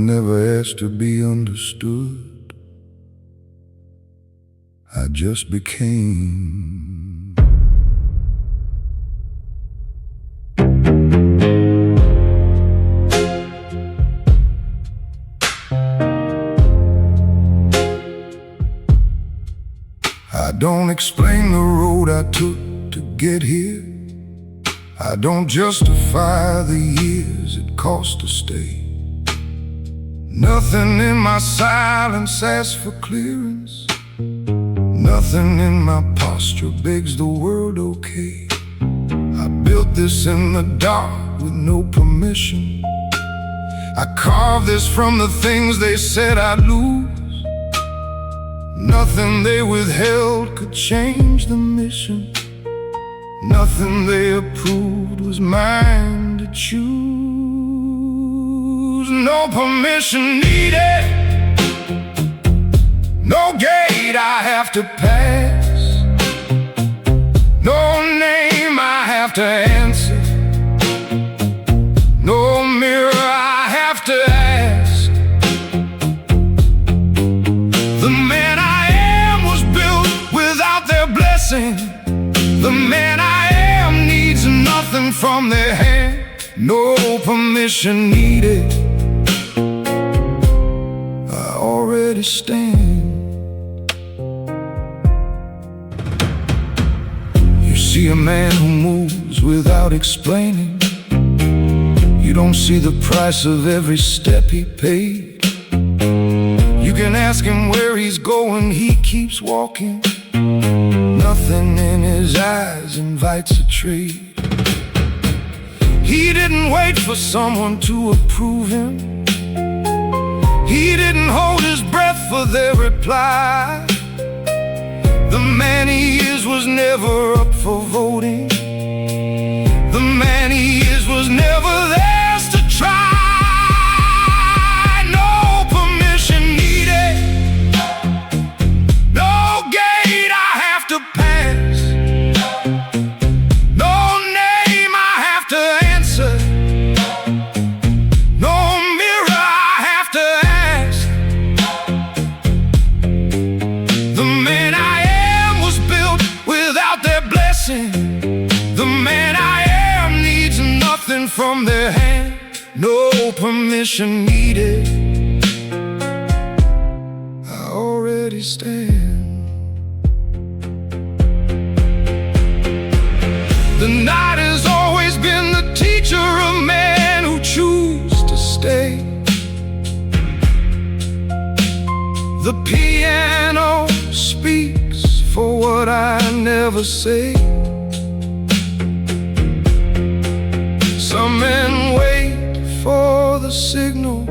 never asked to be understood. I just became. I don't explain the road I took to get here. I don't justify the years it cost to stay. Nothing in my silence asks for clearance. Nothing in my posture begs the word okay. I built this in the dark with no permission. I carved this from the things they said I'd lose. Nothing they withheld could change the mission. Nothing they approved was mine to choose. No permission needed, no gate I have to pass, no name I have to answer, no mirror I have to ask. The man I am was built without their blessing. The man I am needs nothing from their hand. No permission needed. I already stand. You see a man who moves without explaining. You don't see the price of every step he paid. You can ask him where he's going, he keeps walking. Nothing in his eyes invites a trade. He didn't wait for someone to approve him. He didn't hold his breath for their reply. The man he is was never up for voting. The man he is was never theirs to try. No permission needed, no gate I have to pass, no name I have to answer, no mirror I have to ask. The man I am was built without their blessing. The man I am needs nothing from their hand. No permission needed. I already stand. The night has always been the teacher of men who choose to stay. The piano speaks for what I never say. Some men wait for the signal,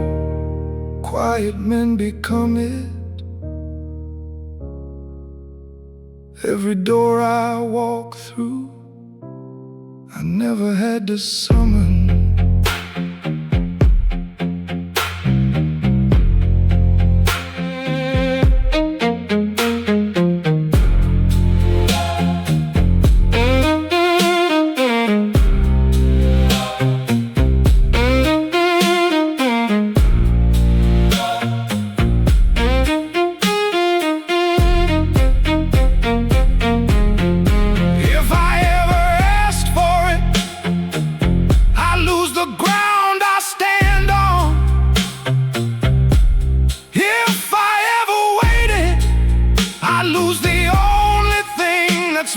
quiet men become it. Every door I walk through, I never had to summon.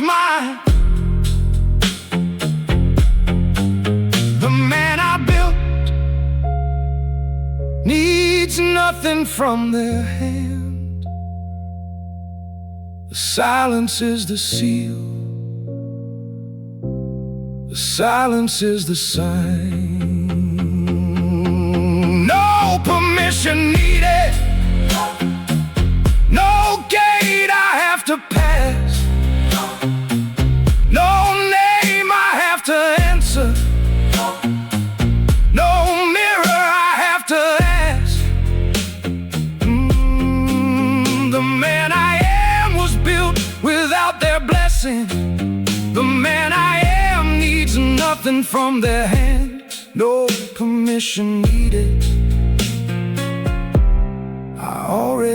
Mine. The man I built needs nothing from their hand. The silence is the seal. The silence is the sign. No permission needed, no gate I have to pass, no name I have to answer, no mirror I have to ask. The man I am was built without their blessing. The man I am needs nothing from their hand. No permission needed.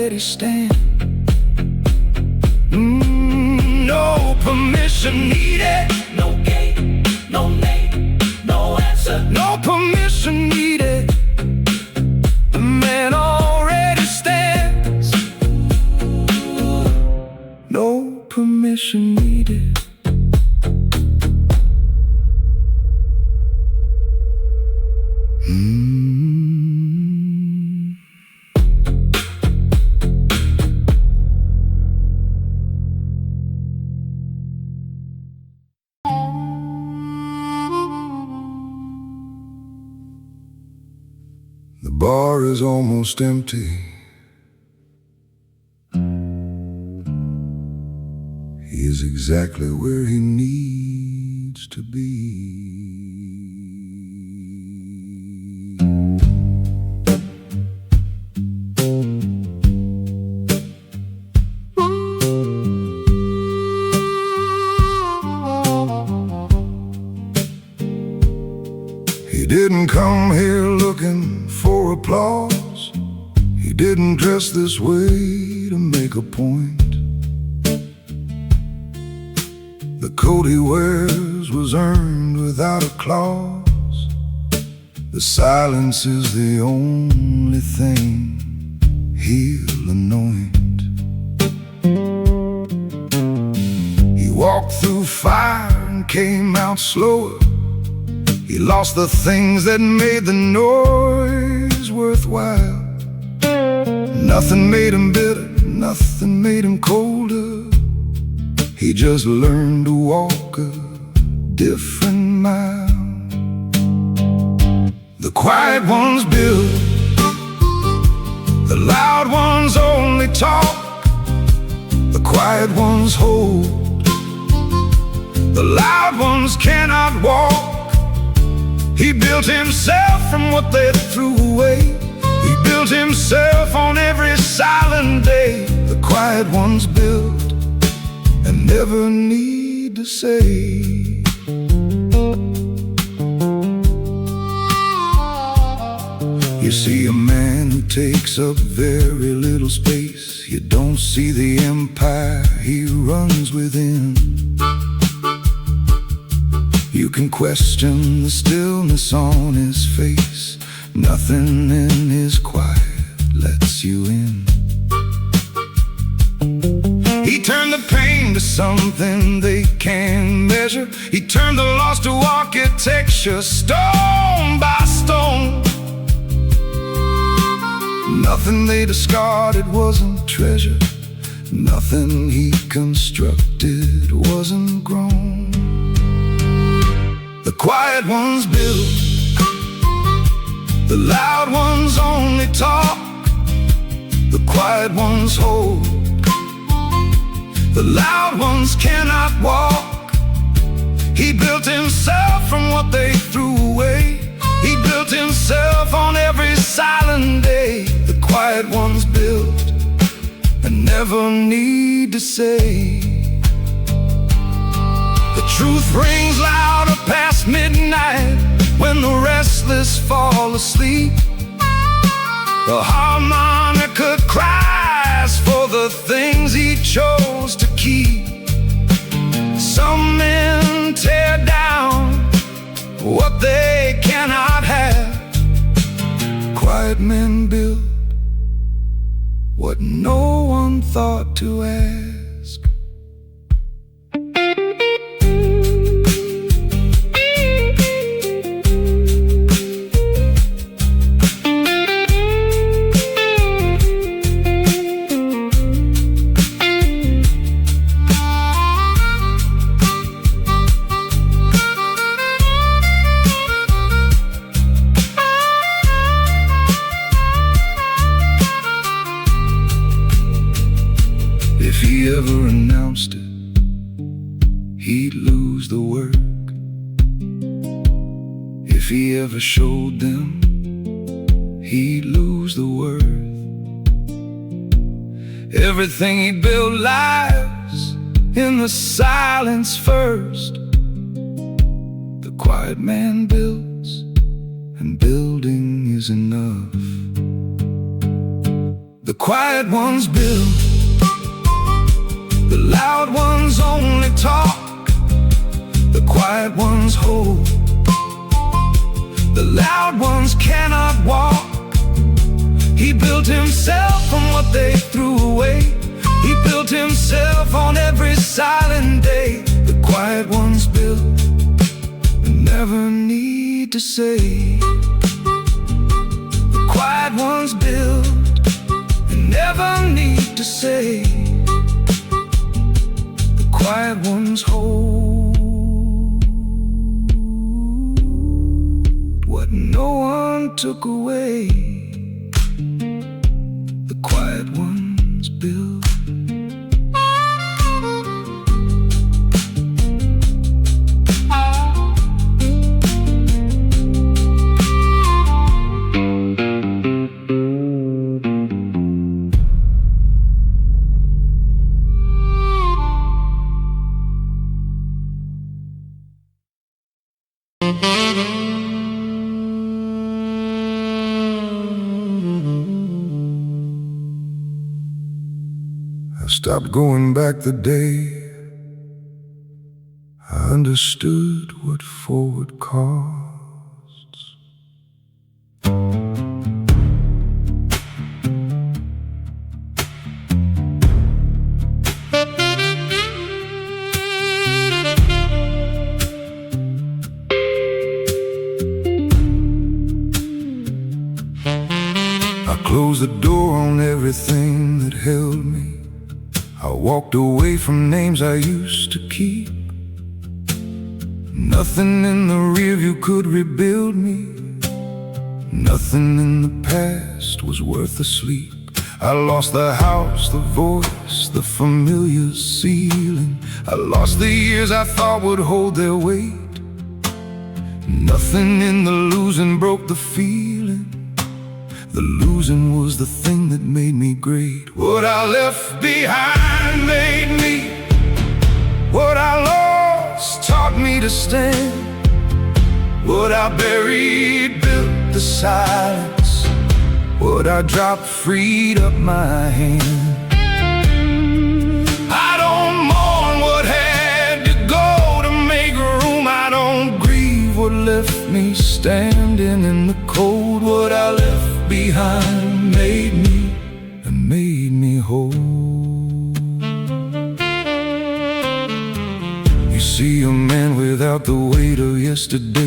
already stand. No permission needed. No gate, no name, no answer. No permission needed. The man already stands. No permission needed. The bar is almost empty. He is exactly where he needs to be. He didn't come here looking for applause. He didn't dress this way to make a point. The coat he wears was earned without a clause. The silence is the only thing he'll anoint. He walked through fire and came out slower. He lost the things that made the noise worthwhile. Nothing made him bitter, nothing made him colder. He just learned to walk a different mile. The quiet ones build, the loud ones only talk. The quiet ones hold, the loud ones cannot walk. He built himself from what they threw away. He built himself on every silent day. The quiet ones build and never need to say. You see a man who takes up very little space. You don't see the empire he runs within. You can question the stillness on his face. Nothing in his quiet lets you in. He turned the pain to something they can measure. He turned the lost to architecture, stone by stone. Nothing they discarded wasn't treasure. Nothing he constructed wasn't grown. The quiet ones build, the loud ones only talk. The quiet ones hold, the loud ones cannot walk. He built himself from what they threw away. He built himself on every silent day. The quiet ones build and never need to say. The truth rings louder past midnight when the restless fall asleep. The harmonica cries for the things he chose to keep. Some men tear down what they cannot have. Quiet men build what no one thought to ask. If he ever announced it, he'd lose the work. If he ever showed them, he'd lose the worth. Everything he built lies in the silence first. The quiet man builds, and building is enough. The quiet ones build, the loud ones only talk. The quiet ones hold, the loud ones cannot walk. He built himself from what they threw away. He built himself on every silent day. The quiet ones build and never need to say. The quiet ones build and never need to say. The quiet ones hold what no one took away. The quiet ones build. I stopped going back the day I understood what forward costs. I closed the door on everything that held me. I walked away from names I used to keep. Nothing in the rearview could rebuild me. Nothing in the past was worth a sleep. I lost the house, the voice, the familiar ceiling. I lost the years I thought would hold their weight. Nothing in the losing broke the feeling. The losing was the thing that made me great. What I left behind made me. What I lost taught me to stand. What I buried built the silence. What I dropped freed up my hand. I don't mourn what had to go to make room. I don't grieve what left me standing in the cold. What I left behind made me and made me whole. You see a man without the weight of yesterday.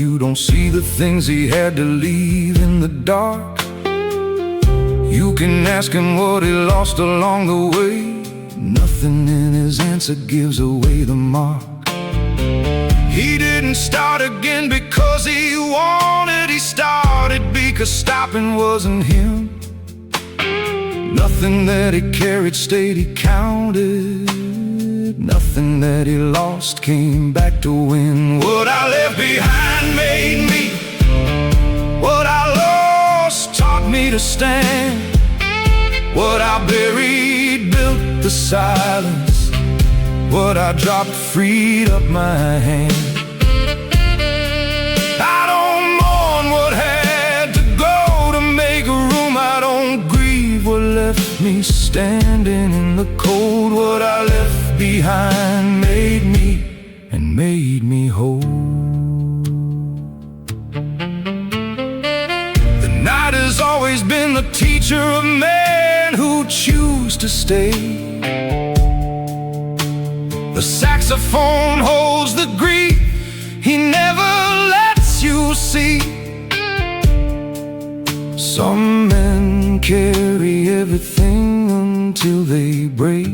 You don't see the things he had to leave in the dark. You can ask him what he lost along the way. Nothing in his answer gives away the mark. He didn't start again because he wanted. He started because stopping wasn't him. Nothing that he carried stayed, he counted. Nothing that he lost came back to win. What I left behind made me. What I lost taught me to stand. What I buried built the silence. What I dropped freed up my hand. I don't mourn what had to go to make room. I don't grieve what left me standing in the cold. What I left behind made me and made me whole. The night has always been the teacher of men who choose to stay. The saxophone holds the grief he never lets you see. Some men carry everything until they break.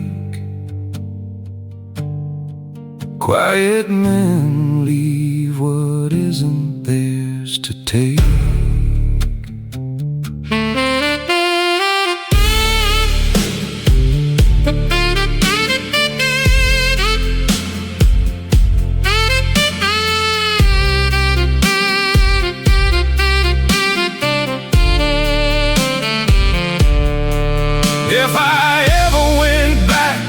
Quiet men leave what isn't theirs to take. If I ever went back,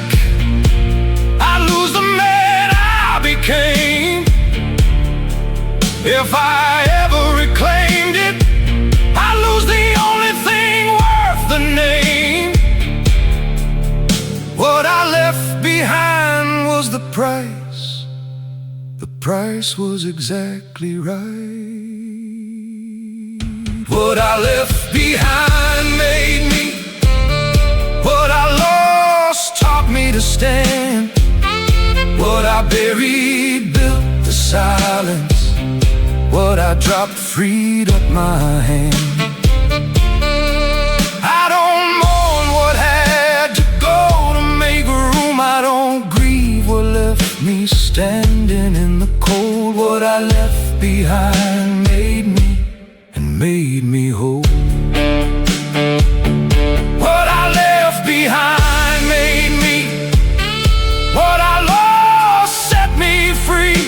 I'd lose the man I became. If I ever reclaimed it, I'd lose the only thing worth the name. the price was exactly right. What I left behind made me, what I lost taught me to stand. What I buried built the silence, what I dropped freed up my hand. I don't mourn what had to go to make room. I don't grieve what left me standing in the cold. What I left behind made me and made me whole. What I left behind made me, what I lost set me free.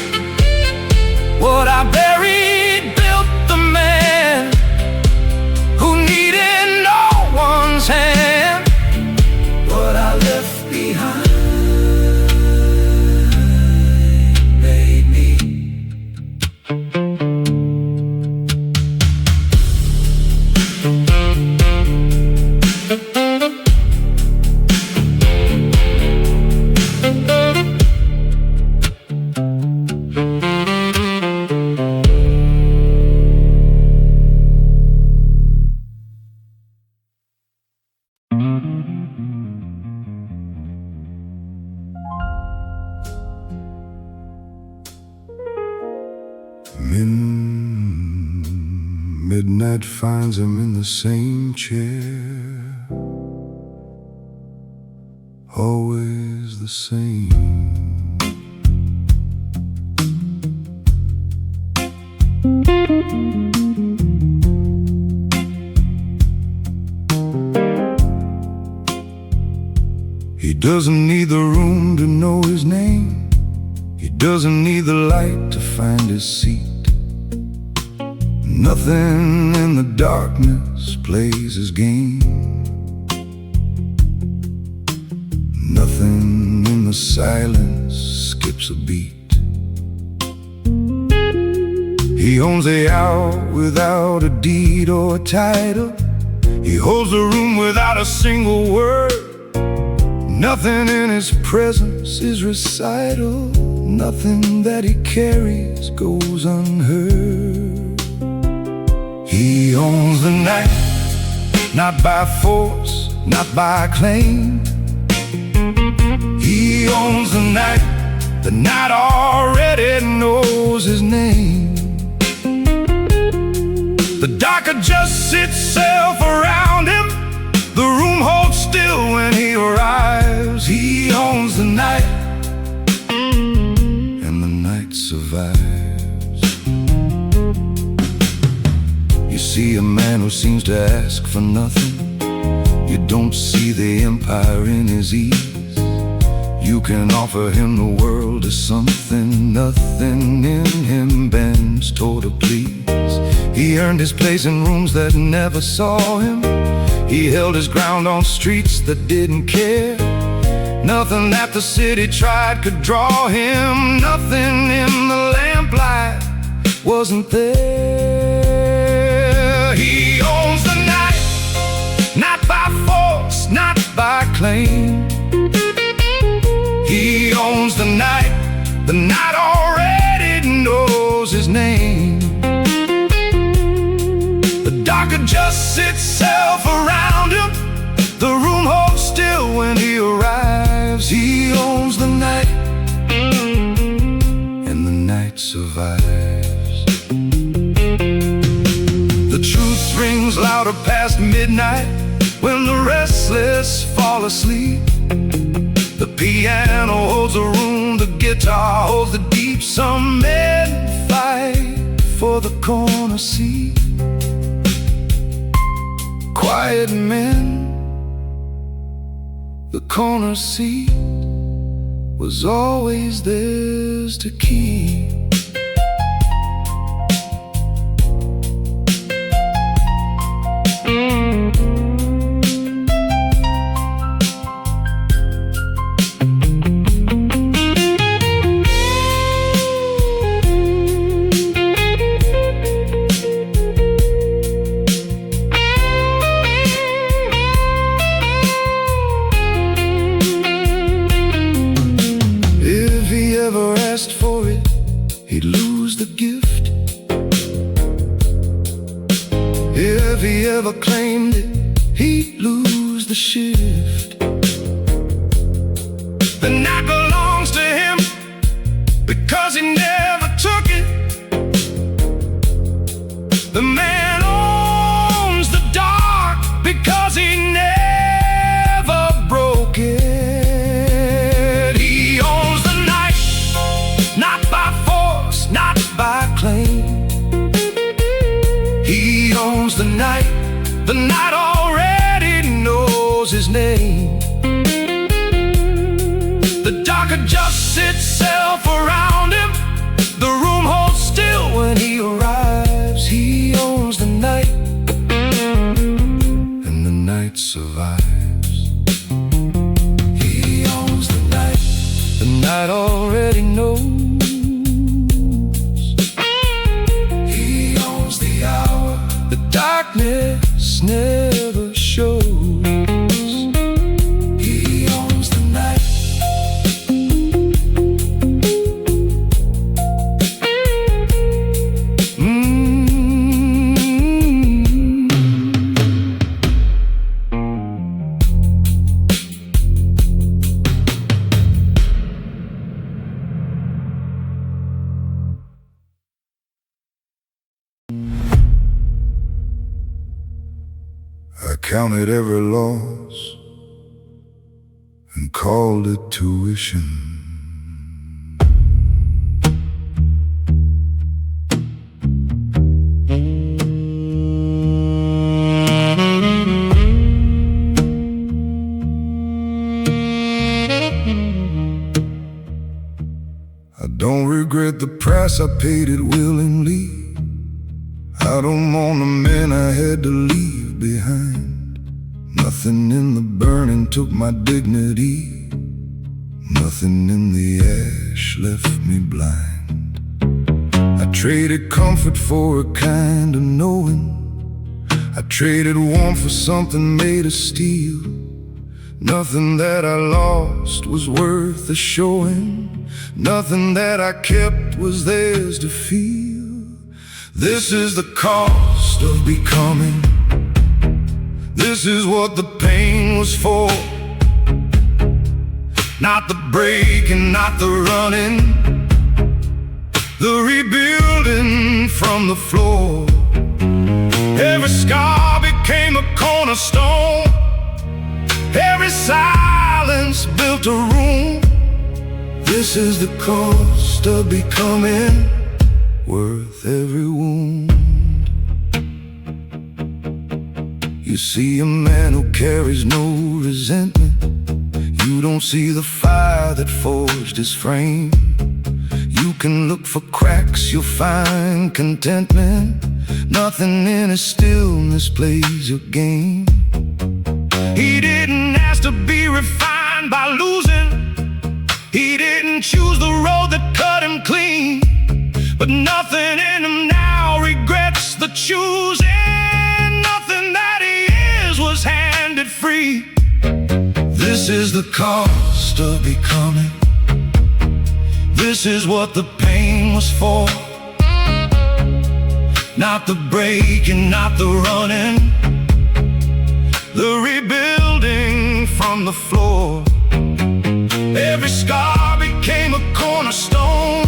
What I buried built the man who needed no one's hand. What I left behind made me. Midnight finds him in the same chair, always the same. He doesn't need the room to know his name. He doesn't need the light to find his seat. Nothing in the darkness plays his game. Nothing in the silence skips a beat. He owns the hour without a deed or a title. He holds the room without a single word. Nothing in his presence is recital. Nothing that he carries goes unheard. He owns the night, not by force, not by claim. He owns the night already knows his name. The dark adjusts itself around him. The room holds still when he arrives. He owns the night, and the night survives. You see a man who seems to ask for nothing. You don't see the empire in his ease. You can offer him the world as something. Nothing in him bends toward a please. He earned his place in rooms that never saw him. He held his ground on streets that didn't care. Nothing that the city tried could draw him. Nothing in the lamplight wasn't there. He owns the night, not by force, not by claim. He owns the night already knows his name. The dark adjusts itself around him. The room holds still when he arrives. He owns the night, and the night survives. The truth rings louder past midnight when the restless fall asleep. The piano holds the room, the guitar holds the deep. Some men fight for the corner seat. Quiet men, the corner seat was always theirs to keep. he'd lose the gift. If he ever claimed it, he'd lose the shift. The night belongs to him because he never took it. The man owns the dark because he never broke it. He owns the night, not by force, not by claim. He owns the night already knows his name. The dark adjusts itself around him. The room holds still when he arrives. He owns the night, and the night survives. He owns the night already knows. He owns the hour, the darkness never shows. He owns the night. I counted every loss and called it tuition. I don't regret the price, I paid it willingly. I don't mourn the men I had to leave behind. Nothing in the burning took my dignity. Nothing in the ash left me blind. I traded comfort for a kind of knowing. I traded warmth for something made of steel. Nothing that I lost was worth the showing. Nothing that I kept was theirs to feel. This is the cost of becoming. This is what the pain was for. Not the breaking, not the running, the rebuilding from the floor. Every scar became a cornerstone. Every silence built a room. This is the cost of becoming, worth every wound. You see a man who carries no resentment. You don't see the fire that forged his frame. You can look for cracks, you'll find contentment. Nothing in his stillness plays your game. He didn't ask to be refined by losing. He didn't choose the road that cut him clean. But nothing in him now regrets the choosing. Nothing that he is was handed free. This is the cost of becoming. This is what the pain was for. Not the breaking, not the running, the rebuilding from the floor. Every scar became a cornerstone.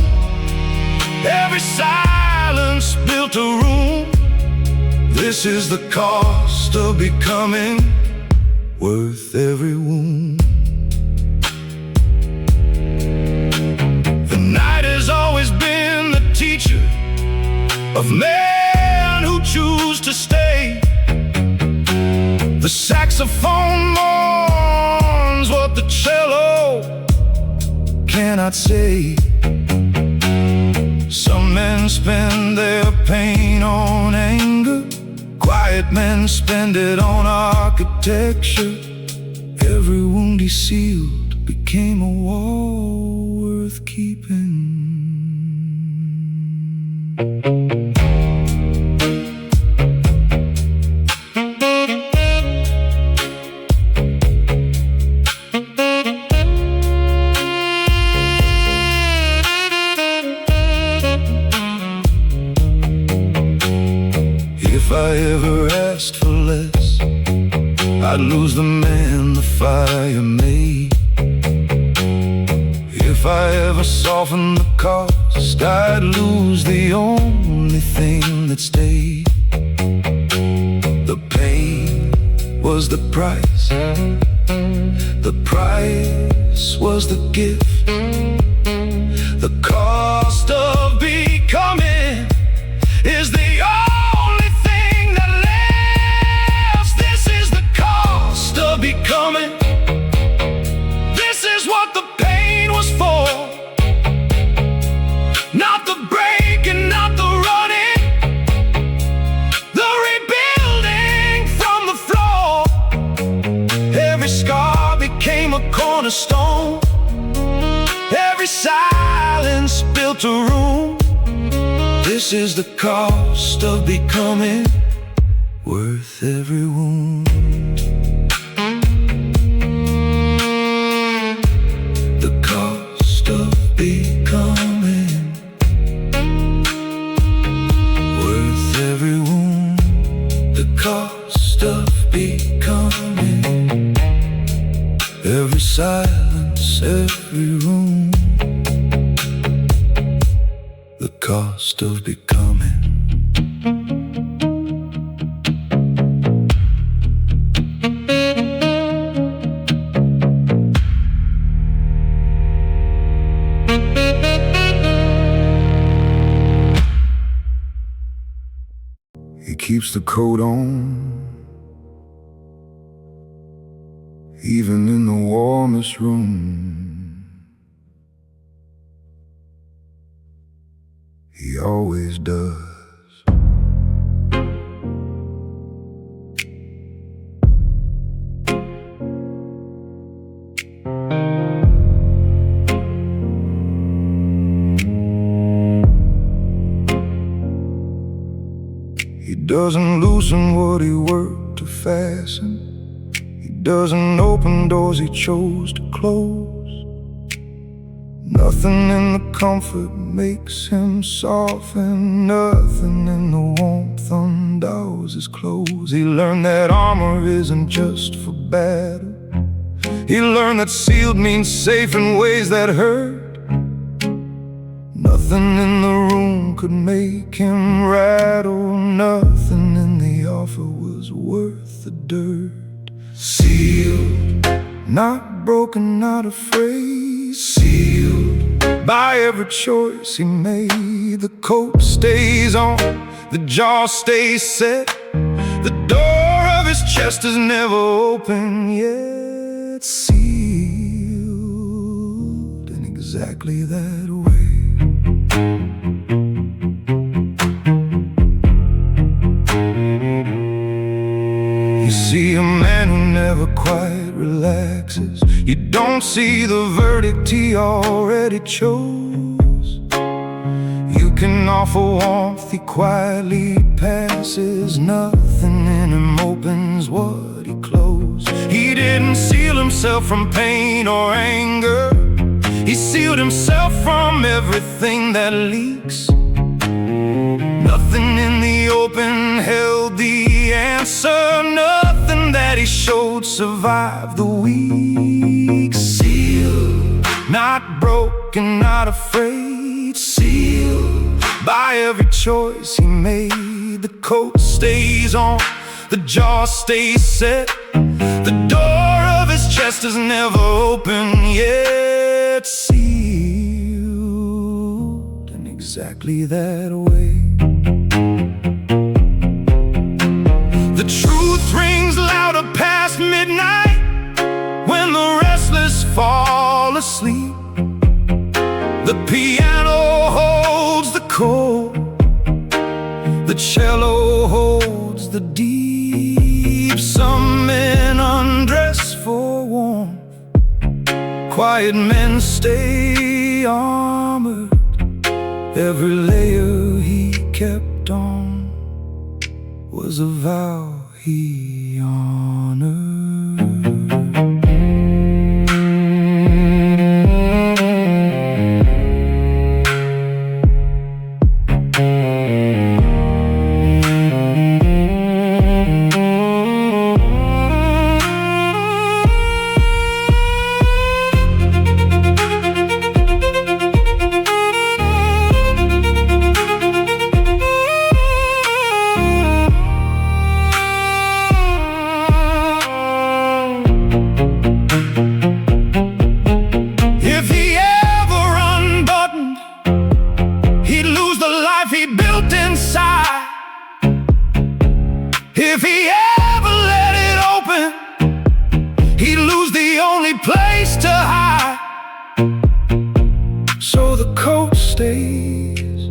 Every silence built a room. This is the cost of becoming, worth every wound. The night has always been the teacher of men who choose to stay. The saxophone mourns what the cello cannot say. Some men spend their pain on anger. Quiet men spend it on architecture. Every wound he sealed became a wall worth keeping. If I ever asked for less, I'd lose the man the fire made. If I ever softened the cost, I'd lose the only thing that stayed. The pain was the price. The price was the gift. The cost of becoming is the only thing that lasts. This is the cost of becoming. This is what the pain was for. Not the breaking, not the running, the rebuilding from the floor. Every scar became a cornerstone. Every silence built a room. This is the cost of becoming, worth every wound. The cost of becoming, worth every wound. The cost of becoming, every silence, every room. The cost of becoming. He keeps the coat on, even in the warmest room. He always does. He doesn't loosen what he worked to fasten. He doesn't open doors he chose to close. Nothing in the comfort makes him soften. Nothing in the warmth undoes his clothes. He learned that armor isn't just for battle. He learned that sealed means safe in ways that hurt. Nothing in the room could make him rattle. Nothing in the offer was worth the dirt. Sealed, not broken, not afraid. Sealed by every choice he made. The coat stays on, the jaw stays set. The door of his chest is never open yet. Sealed in exactly that way. You see a man who never quite relaxes. You don't see the verdict he already chose. You can offer warmth, he quietly passes. Nothing in him opens what he closed. He didn't seal himself from pain or anger. He sealed himself from everything that leaks. Nothing in the open held the answer. Nothing that he showed survived the week. Sealed, not broken, not afraid. Sealed by every choice he made. The coat stays on, the jaw stays set. The door of his chest is never open yet. Sealed in exactly that way. The truth rings louder past midnight when the restless fall asleep. The piano holds the chord, the cello holds the deep. Some men undress for warmth, quiet men stay armored. Every layer he kept on was a vow he honored. If he ever let it open, he'd lose the only place to hide. So the coat stays,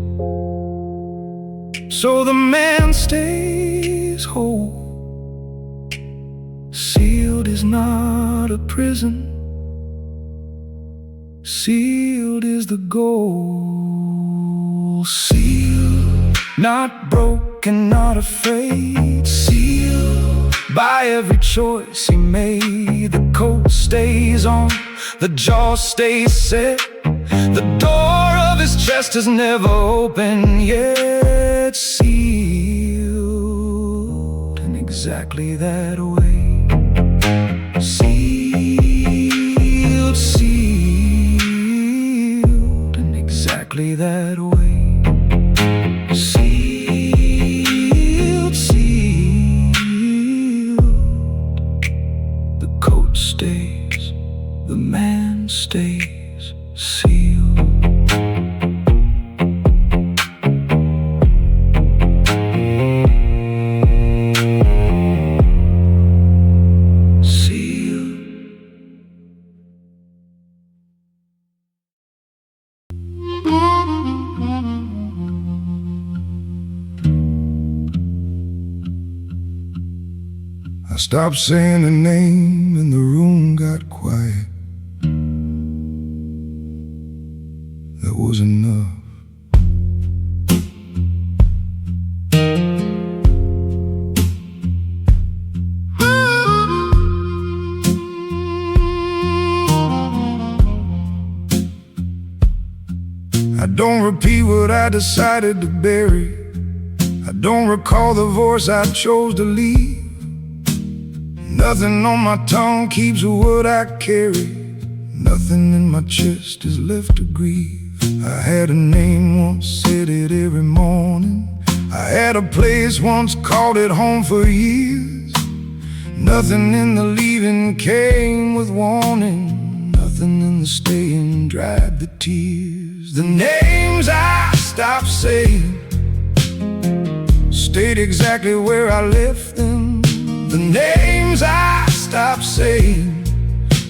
so the man stays whole. Sealed is not a prison, sealed is the goal. Sealed, not broken, not afraid. Sealed by every choice he made. The coat stays on, the jaw stays set. The door of his chest is never open yet. Sealed in exactly that way. Sealed, sealed in exactly that way. Sealed, sealed. The coat stays, the man stays sealed. I stopped saying her name and the room got quiet. That was enough. I don't repeat what I decided to bury. I don't recall the voice I chose to leave. Nothing on my tongue keeps what I carry. Nothing in my chest is left to grieve. I had a name once, said it every morning. I had a place once, called it home for years. Nothing in the leaving came with warning. Nothing in the staying dried the tears. The names I stopped saying stayed exactly where I left them. The names I stopped saying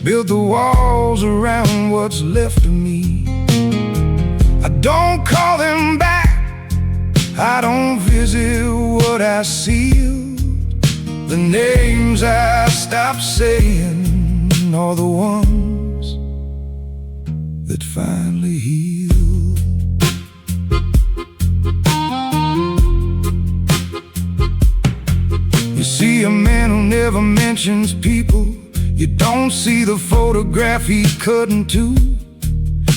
build the walls around what's left of me. I don't call them back, I don't visit what I sealed. The names I stopped saying are the ones that finally healed. You see a man who never mentions people. You don't see the photograph he cut in two.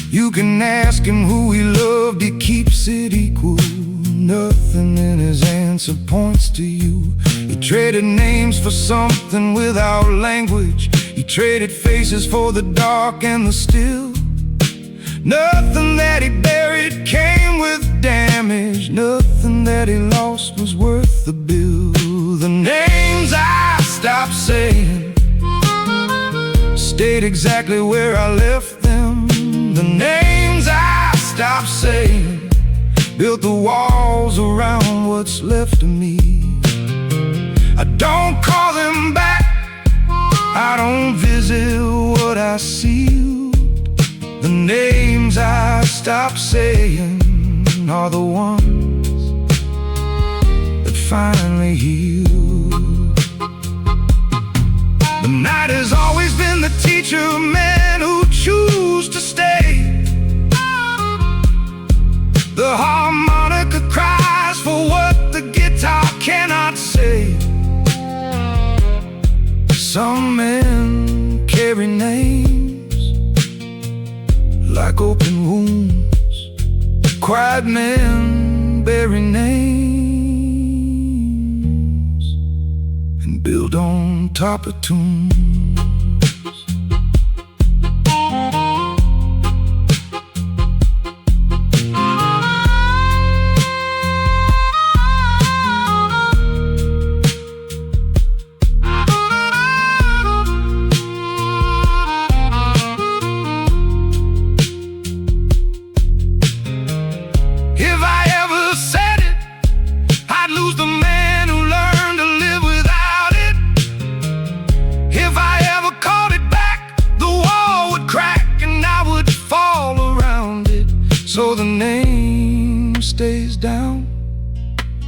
You can ask him who he loved, he keeps it equal. Nothing in his answer points to you. He traded names for something without language. He traded faces for the dark and the still. Nothing that he buried came with damage. Nothing that he lost was worth the bill. The names I stopped saying stayed exactly where I left them. The names I stopped saying built the walls around what's left of me. I don't call them back, I don't visit what I sealed. The names I stopped saying are the ones that finally healed. The night has always been the teacher of men who choose to stay. The harmonica cries for what the guitar cannot say. Some men carry names like open wounds. Quiet men bury names and build on top of tombs. If I ever said it, I'd lose the man who learned to live with stays down,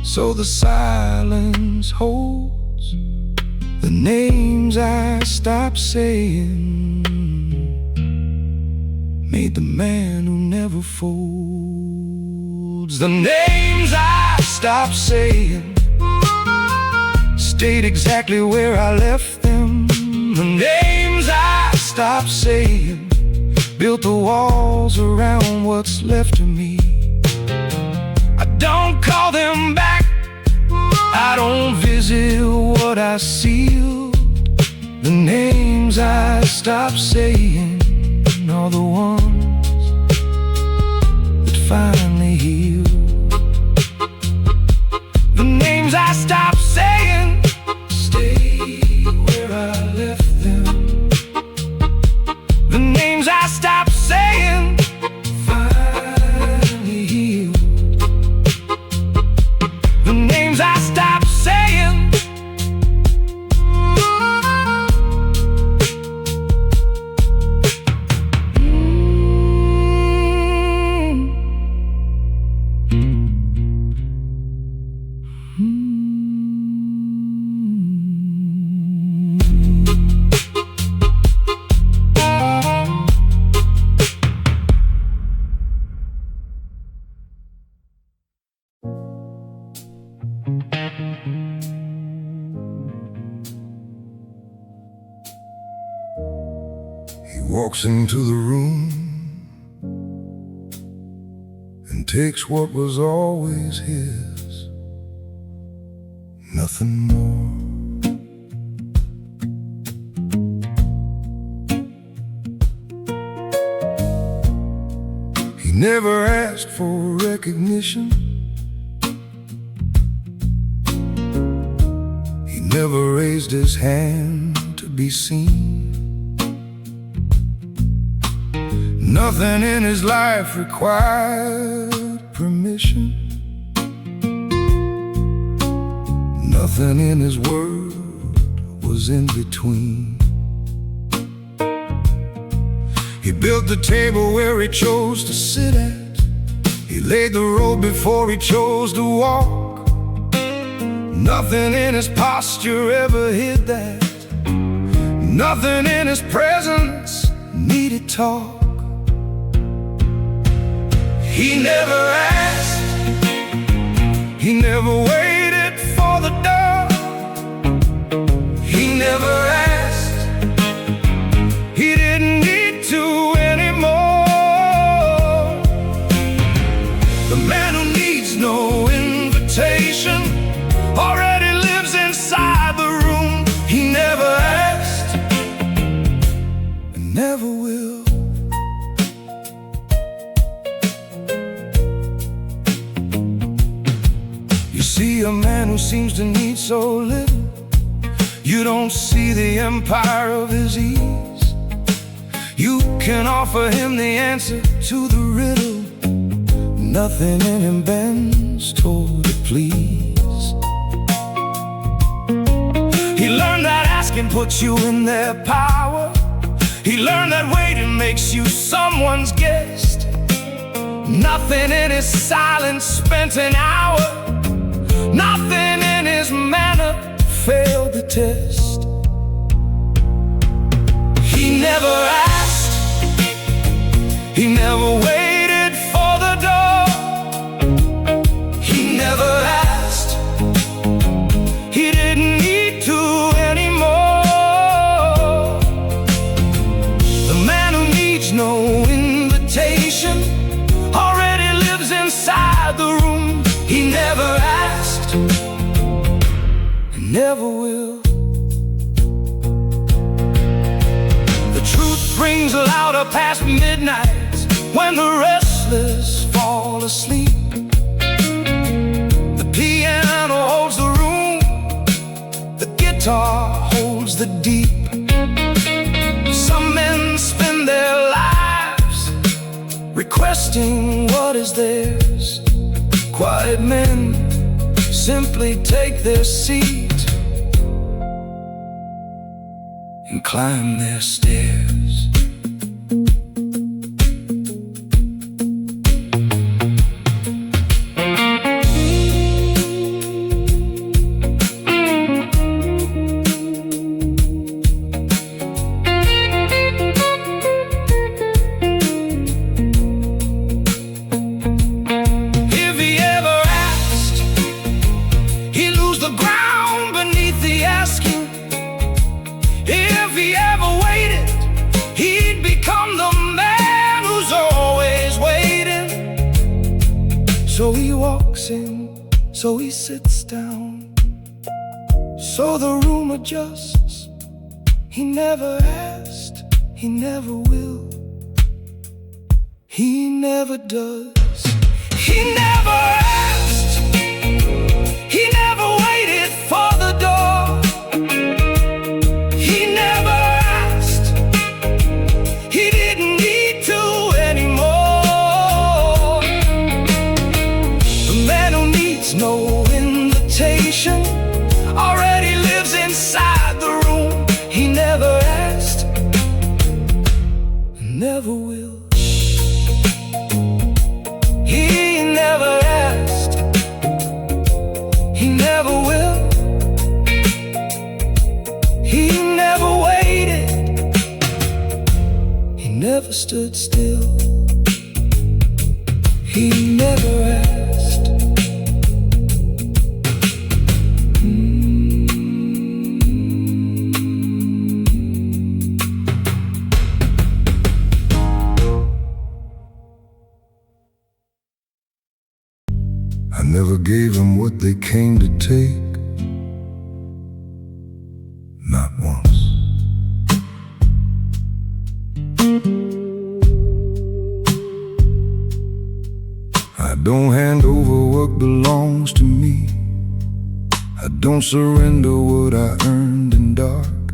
so the silence holds the names I stopped saying, made the man who never folds. The names I stopped saying stayed exactly where I left them. The names I stopped saying built the walls around what's left of me. I don't call them back, I don't visit what I sealed. The names I stopped saying are the ones that finally heal. The names I stopped saying stay where I left them. The names I stopped saying finally healed. The names I stopped saying. He walks into the room and takes what was always his, nothing more. He never asked for recognition. He never raised his hand to be seen. Nothing in his life required permission. Nothing in his world was in between. He built the table where he chose to sit at. He laid the road before he chose to walk. Nothing in his posture ever hid that. Nothing in his presence needed talk. He never asked, he never waited for the door. He never asked, he didn't need to anymore. The man who needs no invitation already lives inside the room. He never asked and never will. See a man who seems to need so little. You don't see the empire of his ease. You can offer him the answer to the riddle. Nothing in him bends toward to please. He learned that asking puts you in their power. He learned that waiting makes you someone's guest. Nothing in his silence spent an hour. Nothing in his manner failed the test. He never asked, he never waited for the door. He never asked, he didn't need to anymore. The man who needs no invitation already lives inside the room. He never asked, never will. The truth rings louder past midnight when the restless fall asleep. The piano holds the room, the guitar holds the deep. Some men spend their lives requesting what is theirs. Quiet men simply take their seat and climb their stairs. So he walks in, so he sits down, so the room adjusts. He never asked, he never will, he never does. He never asked, he never waited for the door. He never asked, he didn't need to anymore. The man who needs no invitation already lives inside the room. He never asked, and never will. He never asked, he never will. He never waited, he never stood still. He never asked. I never gave them what they came to take, not once. I don't hand over what belongs to me. I don't surrender what I earned in dark.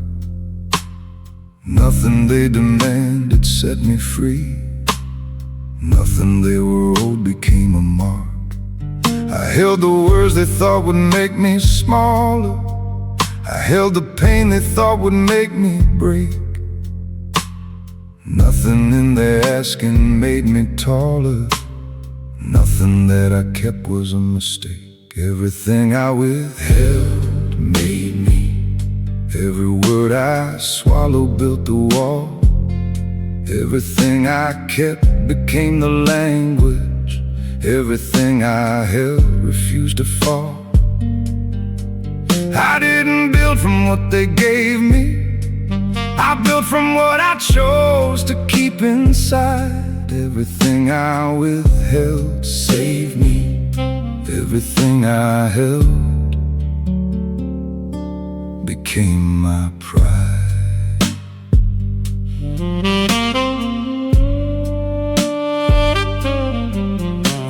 Nothing they demanded set me free. Nothing they were owed became a mark. I held the words they thought would make me smaller. I held the pain they thought would make me break. Nothing in their asking made me taller. Nothing that I kept was a mistake. Everything I withheld made me. Every word I swallowed built the wall. Everything I kept became the language. Everything I held refused to fall. I didn't build from what they gave me. I built from what I chose to keep inside. Everything I withheld saved me. Everything I held became my pride.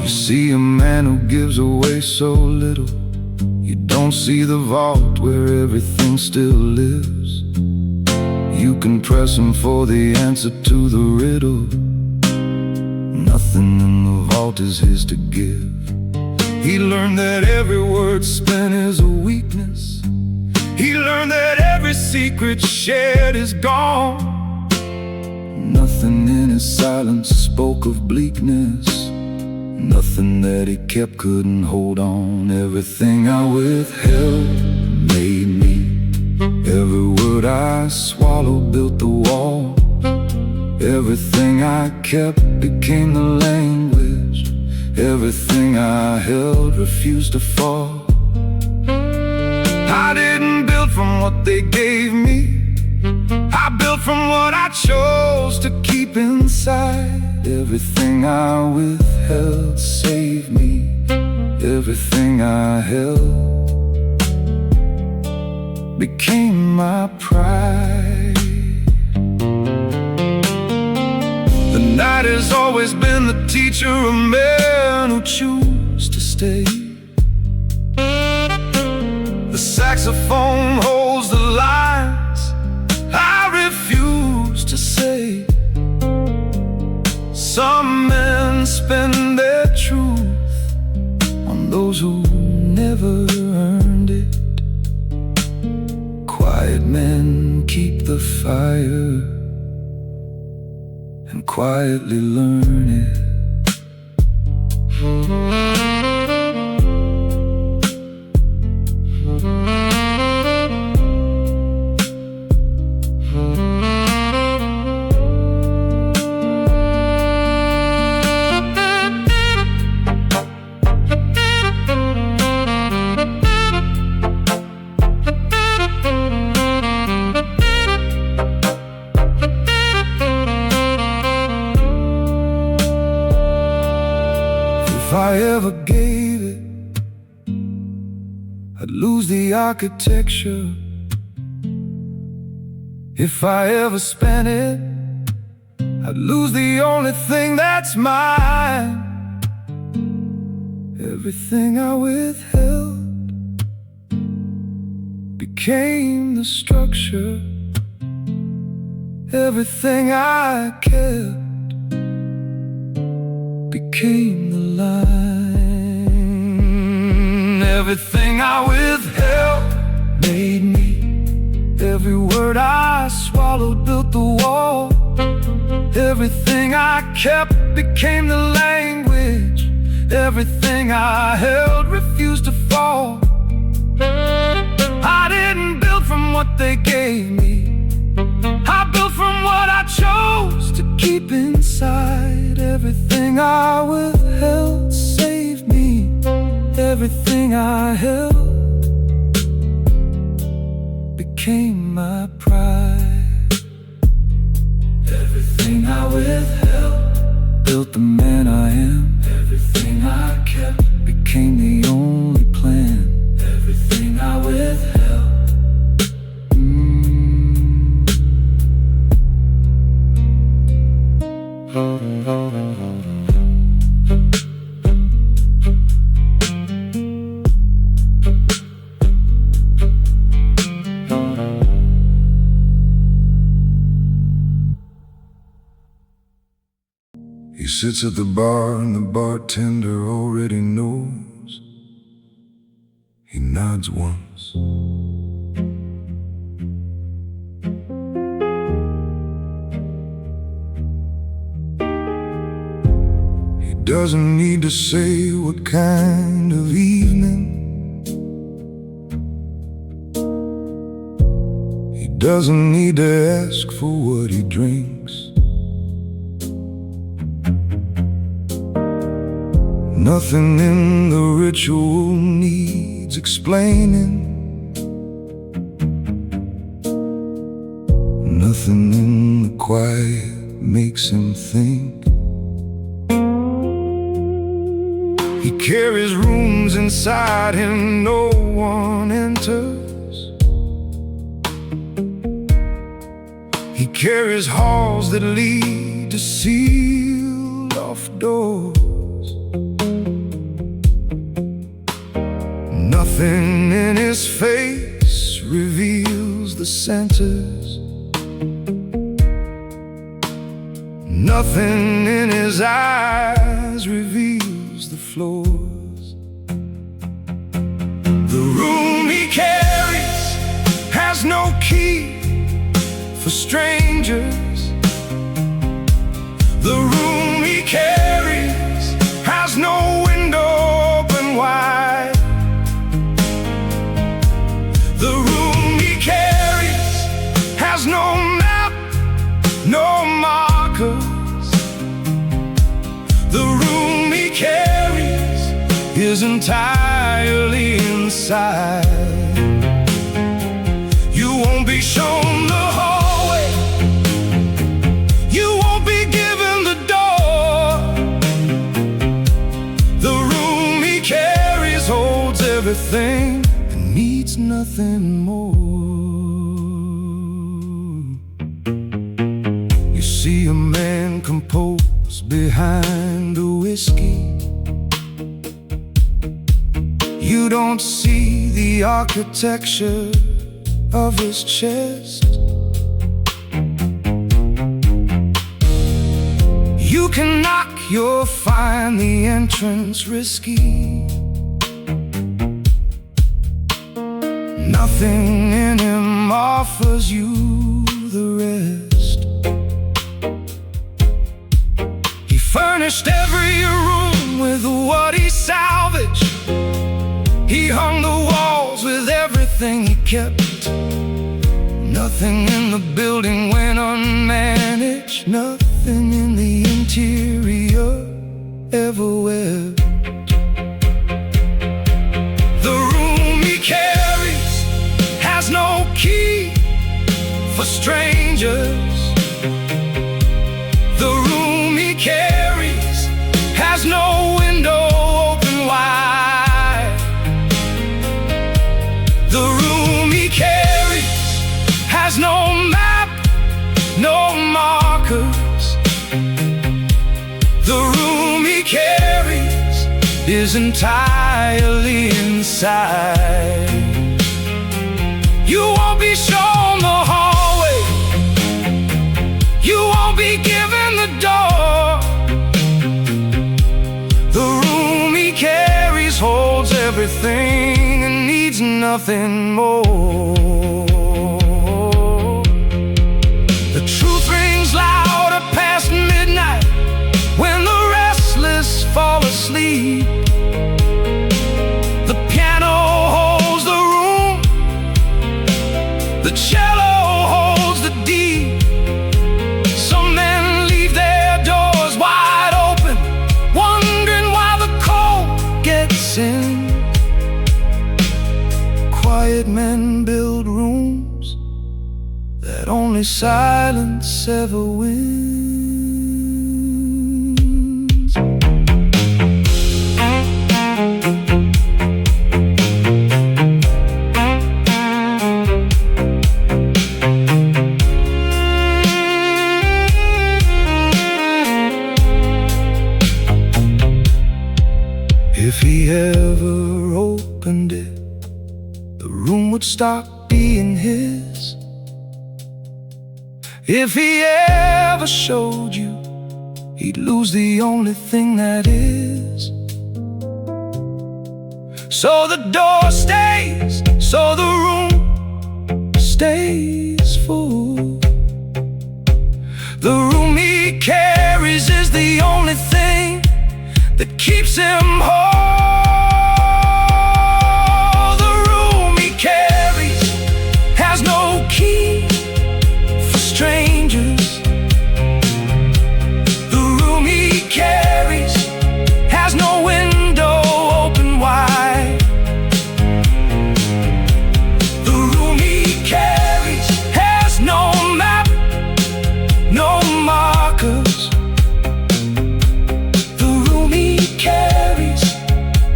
You see a man who gives away so little. You don't see the vault where everything still lives. You can press him for the answer to the riddle. Nothing in the vault is his to give. He learned that every word spent is a weakness. He learned that every secret shared is gone. Nothing in his silence spoke of bleakness. Nothing that he kept couldn't hold on. Everything I withheld made me. Every word I swallowed built the wall. Everything I kept became the language. Everything I held refused to fall. I didn't build from what they gave me. I built from what I chose to keep inside. Everything I withheld saved me. Everything I held became my pride. The night has always been the teacher of men who choose to stay. The saxophone holds the lines I refuse to say. Some men spend their truth on those who never earned it. Quiet men keep the fire and quietly learn it. gave it. I'd lose the architecture if I ever spent it. I'd lose the only thing that's mine. Everything I withheld became the structure. Everything I kept became the line. Everything I withheld made me. Every word I swallowed built the wall. Everything I kept became the language. Everything I held refused to fall. I didn't build from what they gave me. I built from what I chose to keep inside. Everything I withheld saved me. Everything I held became my pride. Everything I withheld built the man I am. Everything I kept became the only plan. Everything I withheld. He sits at the bar and the bartender already knows. He nods once. He doesn't need to say what kind of evening. He doesn't need to ask for what he drinks. Nothing in the ritual needs explaining. Nothing in the quiet makes him think. He carries rooms inside him no one enters. He carries halls that lead to sealed off doors. Nothing in his face reveals the centers. Nothing in his eyes reveals the floors. The room he carries has no key for strangers. The room he carries has no window open wide. The room he carries has no map, no markers. The room he carries is entirely inside. You won't be shown the hallway. You won't be given the door. The room he carries holds everything. Needs nothing more. You see a man composed behind the whiskey. You don't see the architecture of his chest. You can knock, you'll find the entrance risky. Nothing in him offers you the rest. He furnished every room with what he salvaged. He hung the walls with everything he kept. Nothing in the building went unmanaged. Nothing in the interior ever wept. The room he carries has no key for strangers. The room he carries has no window open wide. is entirely inside. You won't be shown the hallway, you won't be given the door. The room he carries holds everything and needs nothing more. The truth rings louder past midnight when the restless fall asleep. The piano holds the room, the cello holds the deep. Some men leave their doors wide open, wondering why the cold gets in. Quiet men build rooms that only silence ever wins. If he ever opened it, the room would stop being his. If he ever showed you, he'd lose the only thing that is. So the door stays, so the room stays full. The room he carries is the only thing that keeps him whole. The room he carries has no key for strangers. The room he carries has no window open wide. The room he carries has no map, no markers.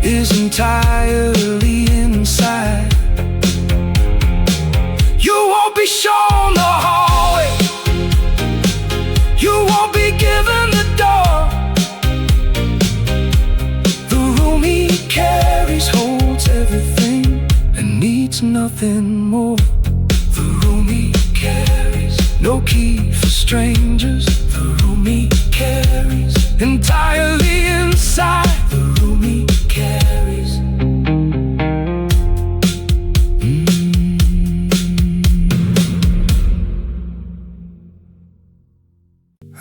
Is entirely inside. You won't be shown the hallway, you won't be given the door. The room he carries holds everything and needs nothing more. The room he carries, no key for strangers. The room he carries, entirely inside. The room he carries.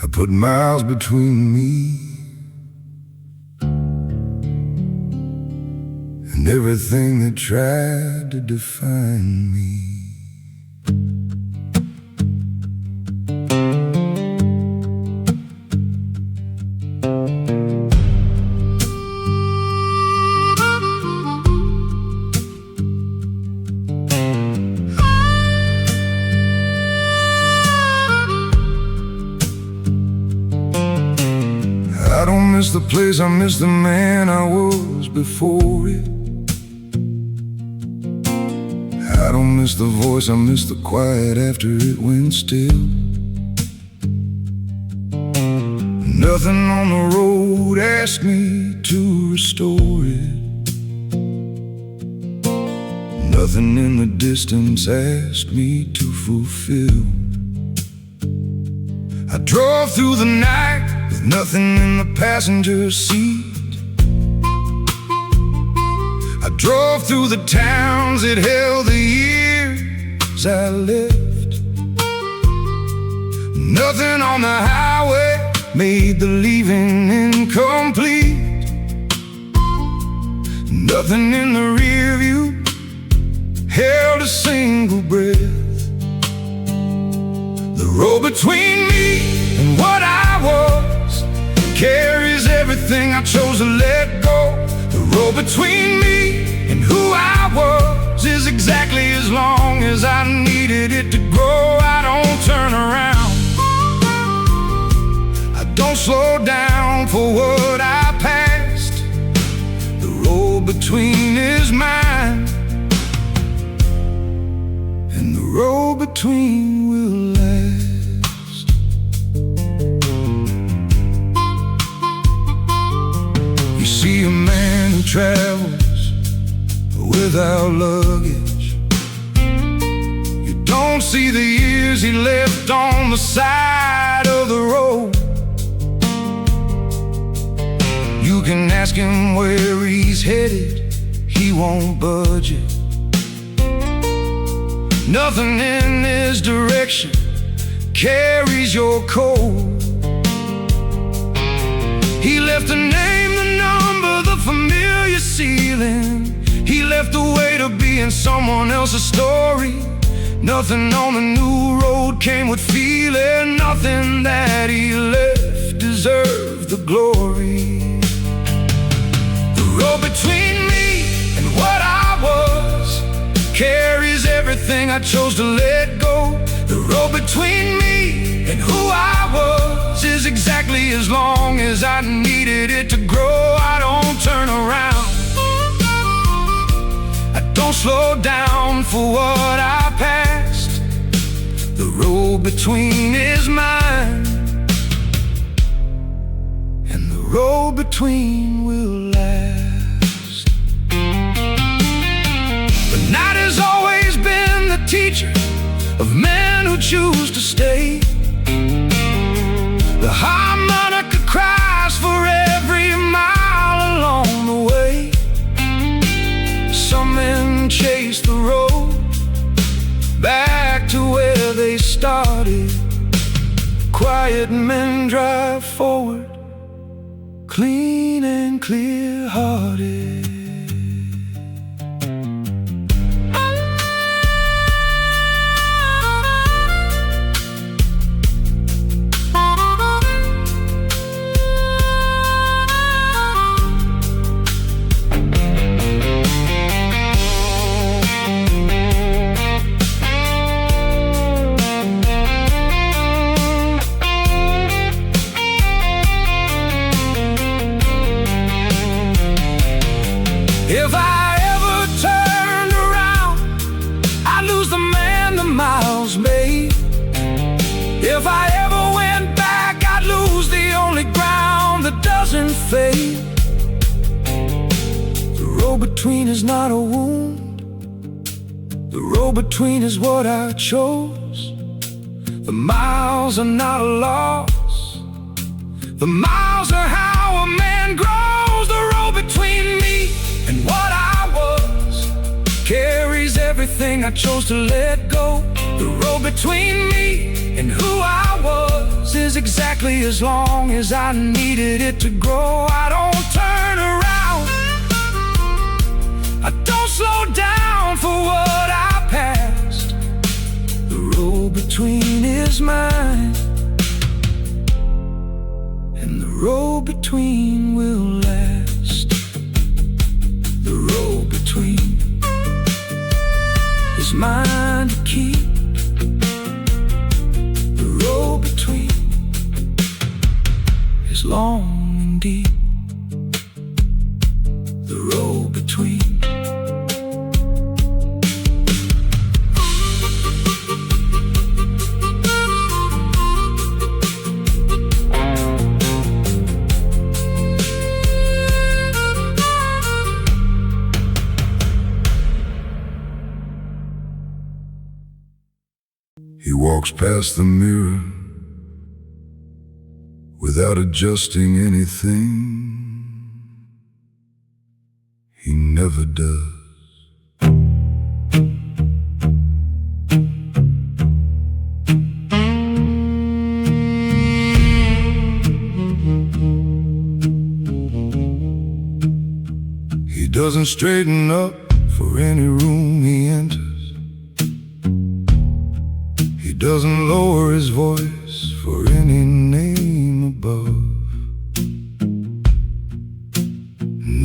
I put miles between me and everything that tried to define me. I don't miss the place, I miss the man I was before it. I don't miss the voice, I miss the quiet after it went still. Nothing on the road asked me to restore it. Nothing in the distance asked me to fulfill. I drove through the night with nothing in the passenger seat. I drove through the towns that held the years I left. Nothing on the highway made the leaving incomplete. Nothing in the rear view held a single breath. The road between me and what I was carries everything I chose to let go. The road between me and who I was is exactly as long as I needed it to grow. I don't turn around, I don't slow down for what I passed. The road between is mine, and the road between will last. You see a man who without luggage. You don't see the years he left on the side of the road. You can ask him where he's headed, he won't budge it. Nothing in his direction carries your cold. He left a name, the number, the familiar ceiling. He left a way to be in someone else's story. Nothing on the new road came with feeling. Nothing that he left deserved the glory. The road between me and what I was carries everything I chose to let go. The road between me and who I was is exactly as long as I needed it to grow. I don't turn around, I don't slow down for what I passed. The road between is mine, and the road between will last. The night has always been the teacher of men who choose to stay. The harmonica cries for every mile along the way. Some men chase the road back to where they started. Quiet men drive forward, clean and clear-hearted. If I ever turned around, I'd lose the man the miles made. If I ever went back, I'd lose the only ground that doesn't fade. The road between is not a wound, the road between is what I chose. The miles are not a loss, the miles are how a man grows. The road between me and what I was carries everything I chose to let go. The road between me and who I was is exactly as long as I needed it to grow. I don't turn around, I don't slow down for what I passed. The road between is mine, and the road between will last. The road between is mine to keep. The road between is long and deep. The road between. He walks past the mirror without adjusting anything. He never does. He doesn't straighten up for any room he enters. He doesn't lower his voice for any name above.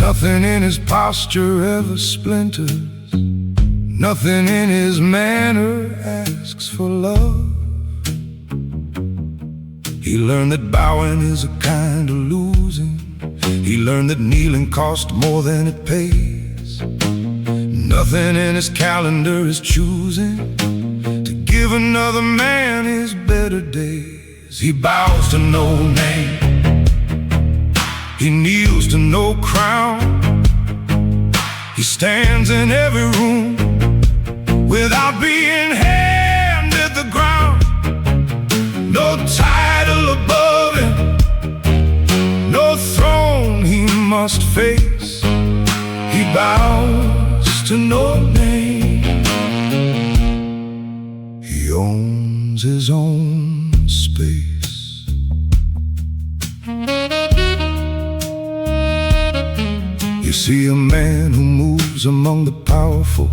Nothing in his posture ever splinters. Nothing in his manner asks for love. He learned that bowing is a kind of losing. He learned that kneeling costs more than it pays. Nothing in his calendar is choosing to give another man his better days. He bows to no name, he kneels to no crown. He stands in every room without being handed the ground. No title above him, no throne he must face. He bows to no name. He owns his own space. You see a man who moves among the powerful.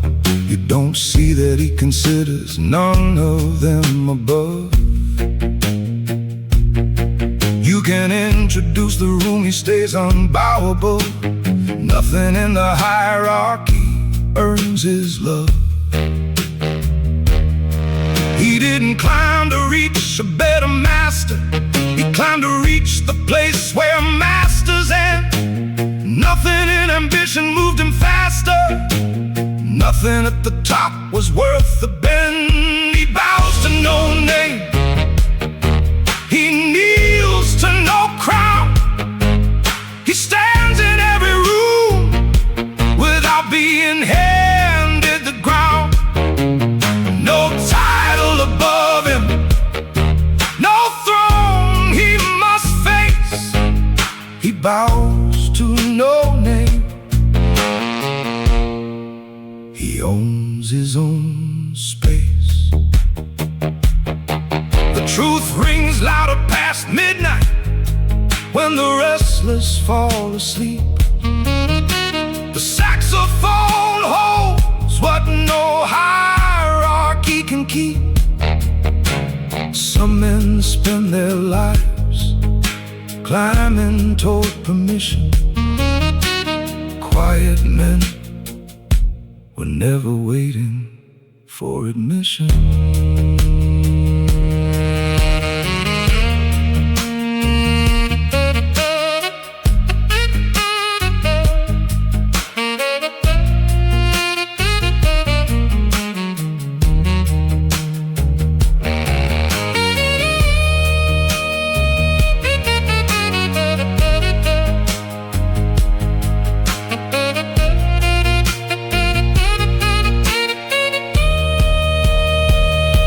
You don't see that he considers none of them above. You can introduce the room, he stays unbowable. Nothing in the hierarchy earns his love. He didn't climb to reach a better master. He climbed to reach the place where masters end. Nothing in ambition moved him faster. Nothing at the top was worth the bend. He bows to no name. He kneels to no crown. He stands in every room without being handed the ground. No title above him, no throne he must face. He bows to no name. He owns his own space. The truth rings louder past midnight when the restless fall asleep. The saxophone holds what no hierarchy can keep. Some men spend their lives climbing toward permission. Quiet men were never waiting for admission.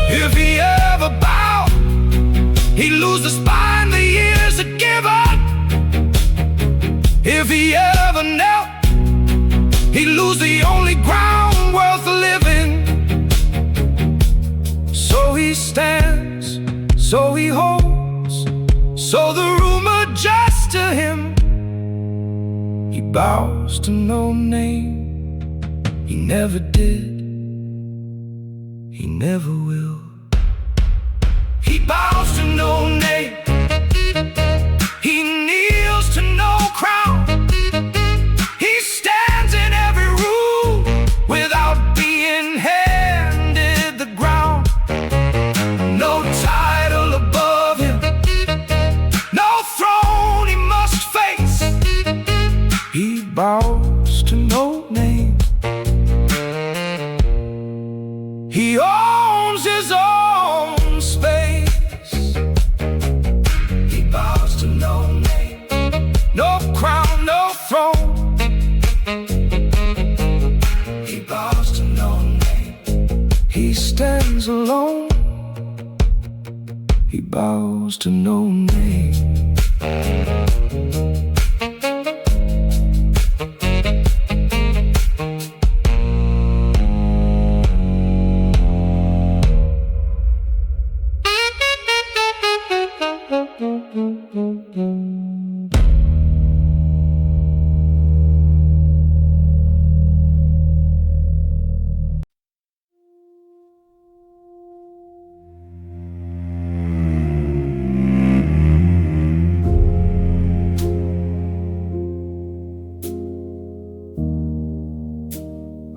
If he ever bowed, he'd lose the spine the years had given. If he ever knelt, he'd lose the only ground worth living. So he stands, so he holds, so the room adjusts to him. He bows to no name. He never did, he never will. He bows to no name. He kneels to no crown. He stands in every room without being handed the ground. No title above him, no throne he must face. He bows to no name. He owns his own space. He bows to no name, no crown, no throne. He bows to no name. He stands alone. He bows to no name.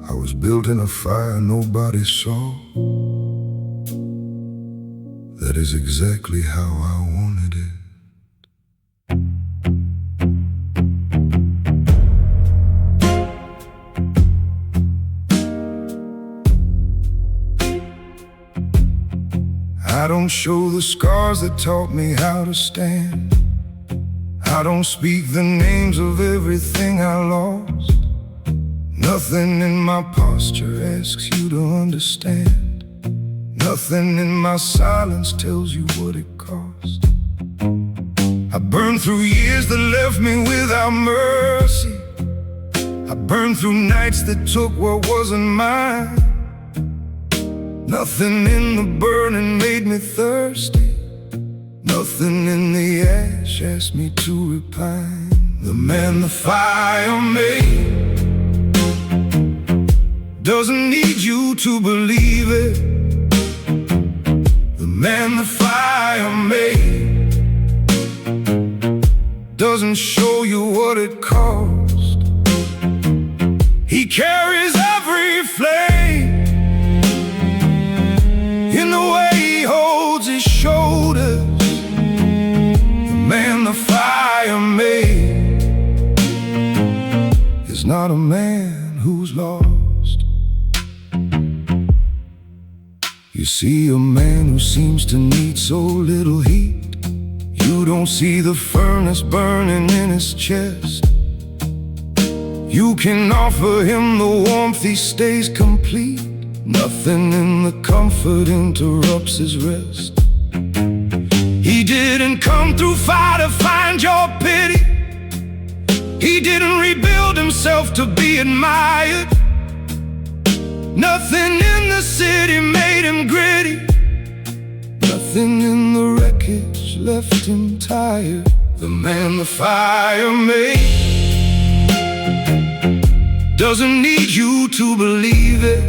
I was built in a fire nobody saw. That is exactly how I wanted it. I don't show the scars that taught me how to stand. I don't speak the names of everything I lost. Nothing in my posture asks you to understand. Nothing in my silence tells you what it cost. I burned through years that left me without mercy. I burned through nights that took what wasn't mine. Nothing in the burning made me thirsty. Nothing in the ash asked me to repine. The man the fire made doesn't need you to believe it. The man the fire made doesn't show you what it cost. He carries every flame in the way he holds his shoulders. The man the fire made is not a man who's lost. You see a man who seems to need so little heat. You don't see the furnace burning in his chest. You can offer him the warmth, he stays complete. Nothing in the comfort interrupts his rest. He didn't come through fire to find your pity. He didn't rebuild himself to be admired. Nothing in the city made him gritty. Nothing in the wreckage left him tired. The man the fire made doesn't need you to believe it.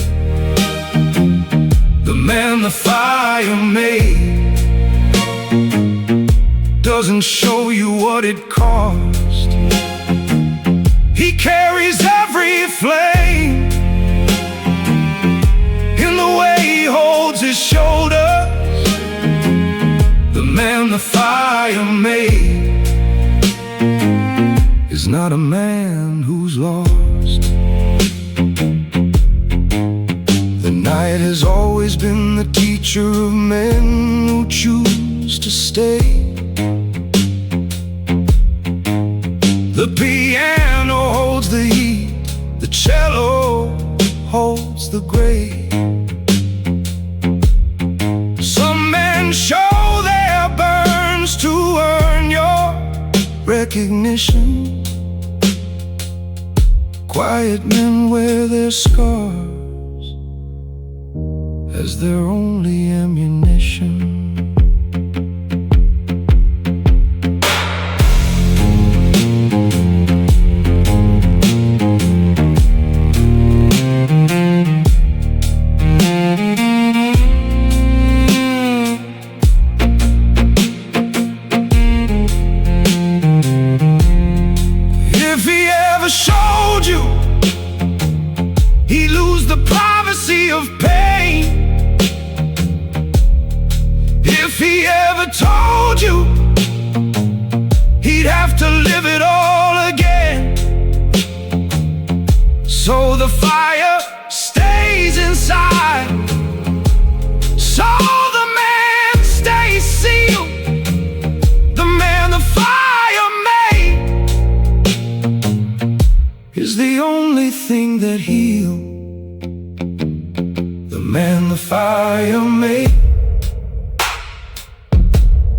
The man the fire made doesn't show you what it cost. He carries every flame in the way he holds his shoulders. The man the fire made is not a man who's lost. The night has always been the teacher of men who choose to stay. The piano holds the heat, the cello holds the gray. Some men show their burns to earn your recognition. Quiet men wear their scars as their only ammunition. If he ever showed you, he'd lose the privacy of pain. If he ever told you, he'd have to live it all again. So the fire stays inside, so the man stays sealed. The man the fire made is the only thing that heals. The man the fire made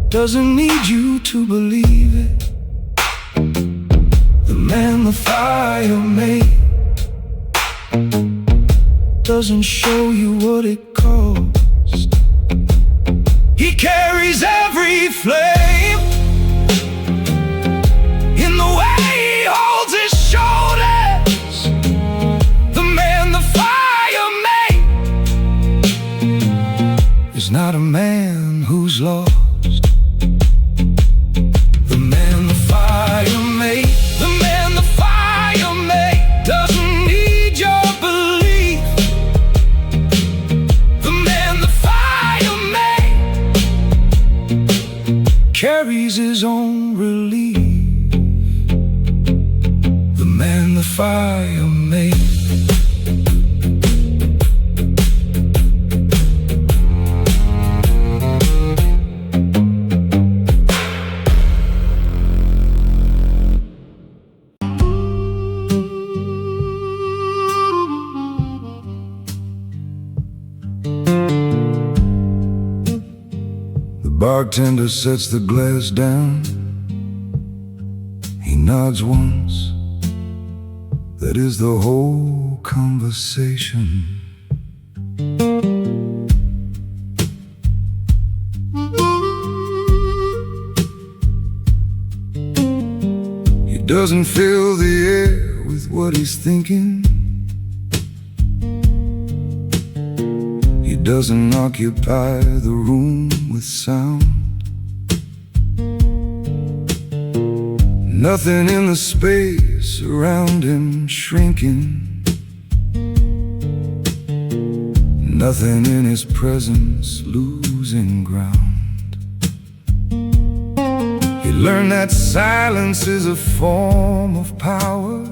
doesn't need you to believe it. The man the fire made doesn't show you what it cost. He carries every flame in the way he holds his shoulders. The man the fire made is not a man who's lost. The man the fire made, the man the fire made doesn't need your belief. The man the fire made carries bartender sets the glass down. He nods once. That is the whole conversation. He doesn't fill the air with what he's thinking. He doesn't occupy the room with sound. Nothing in the space around him shrinking. Nothing in his presence losing ground. He learned that silence is a form of power.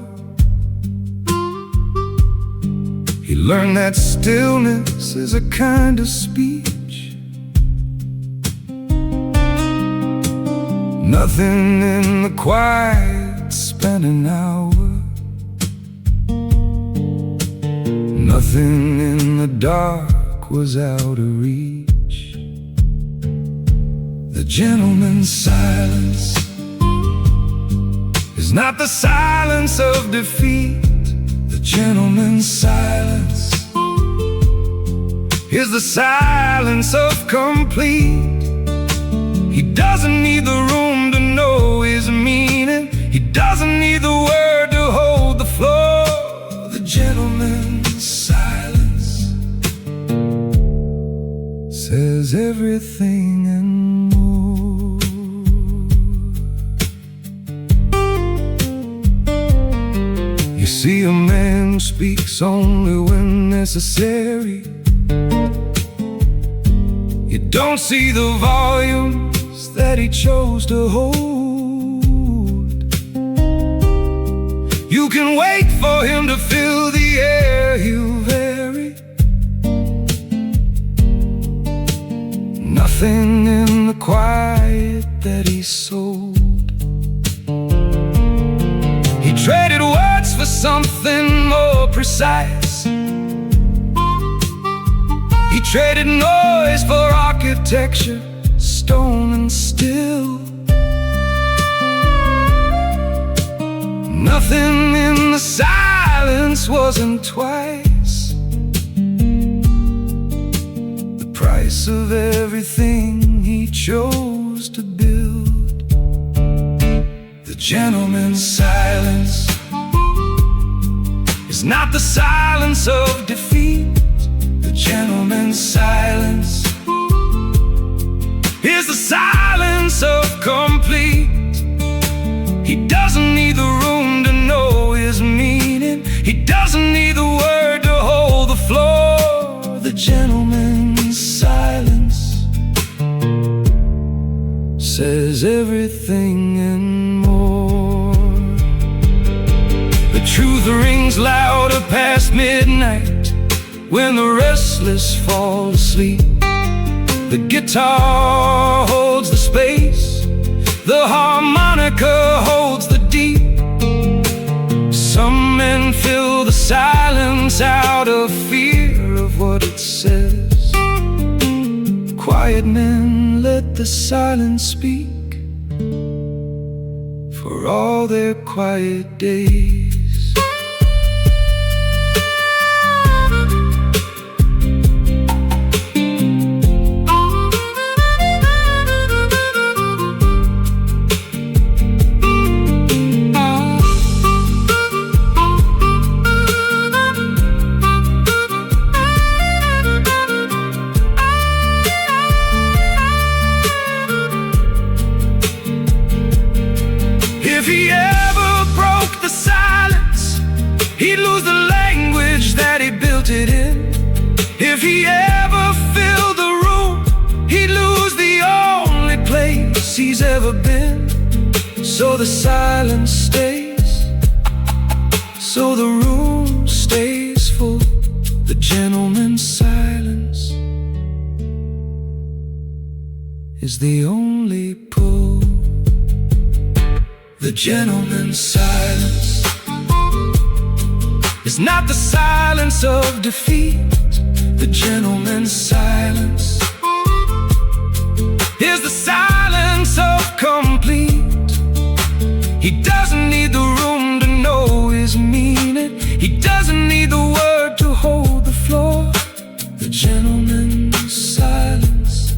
He learned that stillness is a kind of speech. Nothing in the quiet spent an hour. Nothing in the dark was out of reach. The gentleman's silence is not the silence of defeat. The gentleman's silence is the silence of complete. He doesn't need the room to know his meaning. He doesn't need the word to hold the floor. The gentleman's silence says everything and more. You see, a man speaks only when necessary. You don't see the volumes that he chose to hold. You can wait for him to fill the air, he'll vary. Nothing in the quiet that he sold. He traded words for something more precise. He traded noise for architecture, stone and still. Nothing in the silence wasn't twice the price of everything he chose to build. The gentleman's silence is not the silence of defeat. The gentleman's silence is the silence of complete. He doesn't need the room to know his meaning. He doesn't need the word to hold the floor. The gentleman's silence says everything and more. The truth rings louder past midnight when the restless fall asleep. The guitar holds the space, the harmonica holds the deep. Some men fill the silence out of fear of what it says. Quiet men let the silence speak for all their quiet days. If he ever broke the silence, he'd lose the language that he built it in. If he ever filled the room, he'd lose the only place he's ever been. So the silence stays, so the room stays full. The gentleman's silence is the only pull. The gentleman's silence is not the silence of defeat. The gentleman's silence is the silence of complete. He doesn't need the room to know his meaning. He doesn't need the word to hold the floor. The gentleman's silence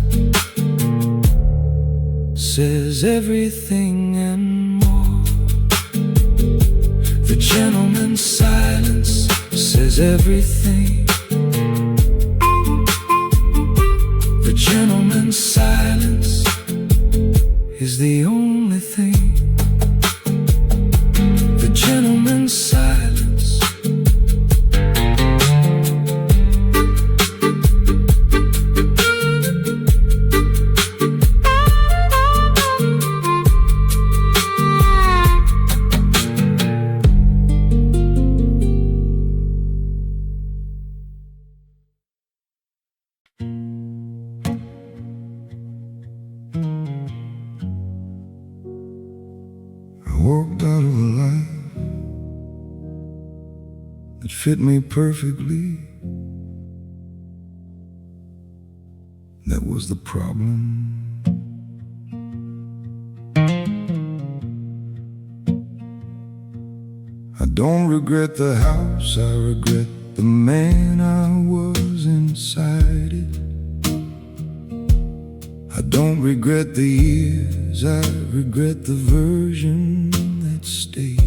says everything and more. The gentleman's silence says everything. The gentleman's silence is the only thing. The gentleman's silence. I walked out of a life that fit me perfectly. That was the problem. I don't regret the house, I regret the man I was inside it. I don't regret the years, I regret the version that stayed.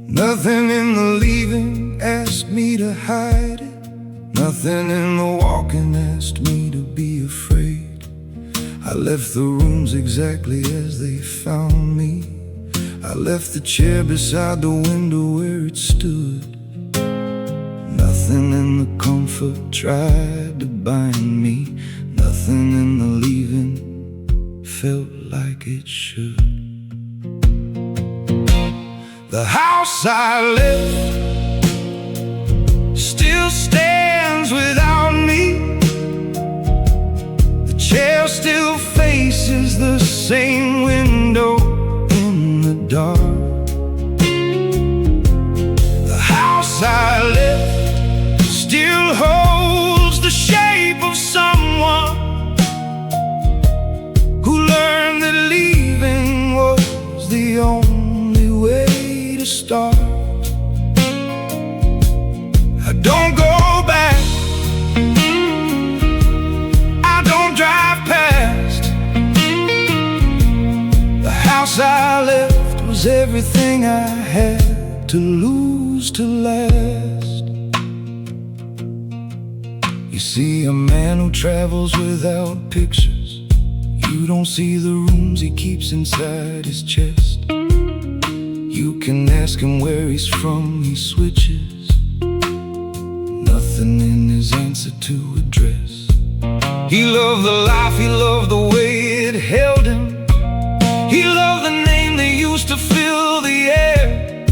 Nothing in the leaving asked me to hide it. Nothing in the walking asked me to be afraid. I left the rooms exactly as they found me. I left the chair beside the window where it stood. Nothing in the comfort tried to bind me. Nothing in the leaving felt like it should. The house I left still stands without me. The chair still faces the same window in the dark. The house I left still holds the shape of someone who learned that leaving was the only way to start. I don't go back, I don't drive past. The house I left was everything I had to lose to last. You see, a man who travels without pictures, you don't see the rooms he keeps inside his chest. You can ask him where he's from, he switches. Nothing in his answer to address. He loved the life, he loved the way it held him. He loved the name that used to fill the air.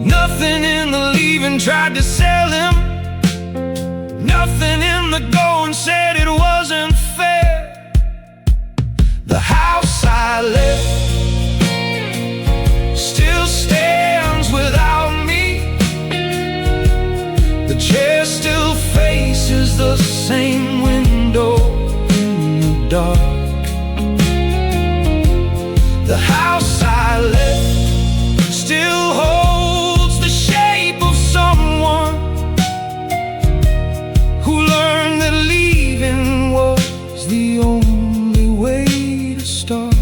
Nothing in the leaving tried to sell him. Nothing in the going said it wasn't fair. The house I left still stands without me. The chair still faces the same window in the dark. The house I left still holds the shape of someone who learned that leaving was the only way to start.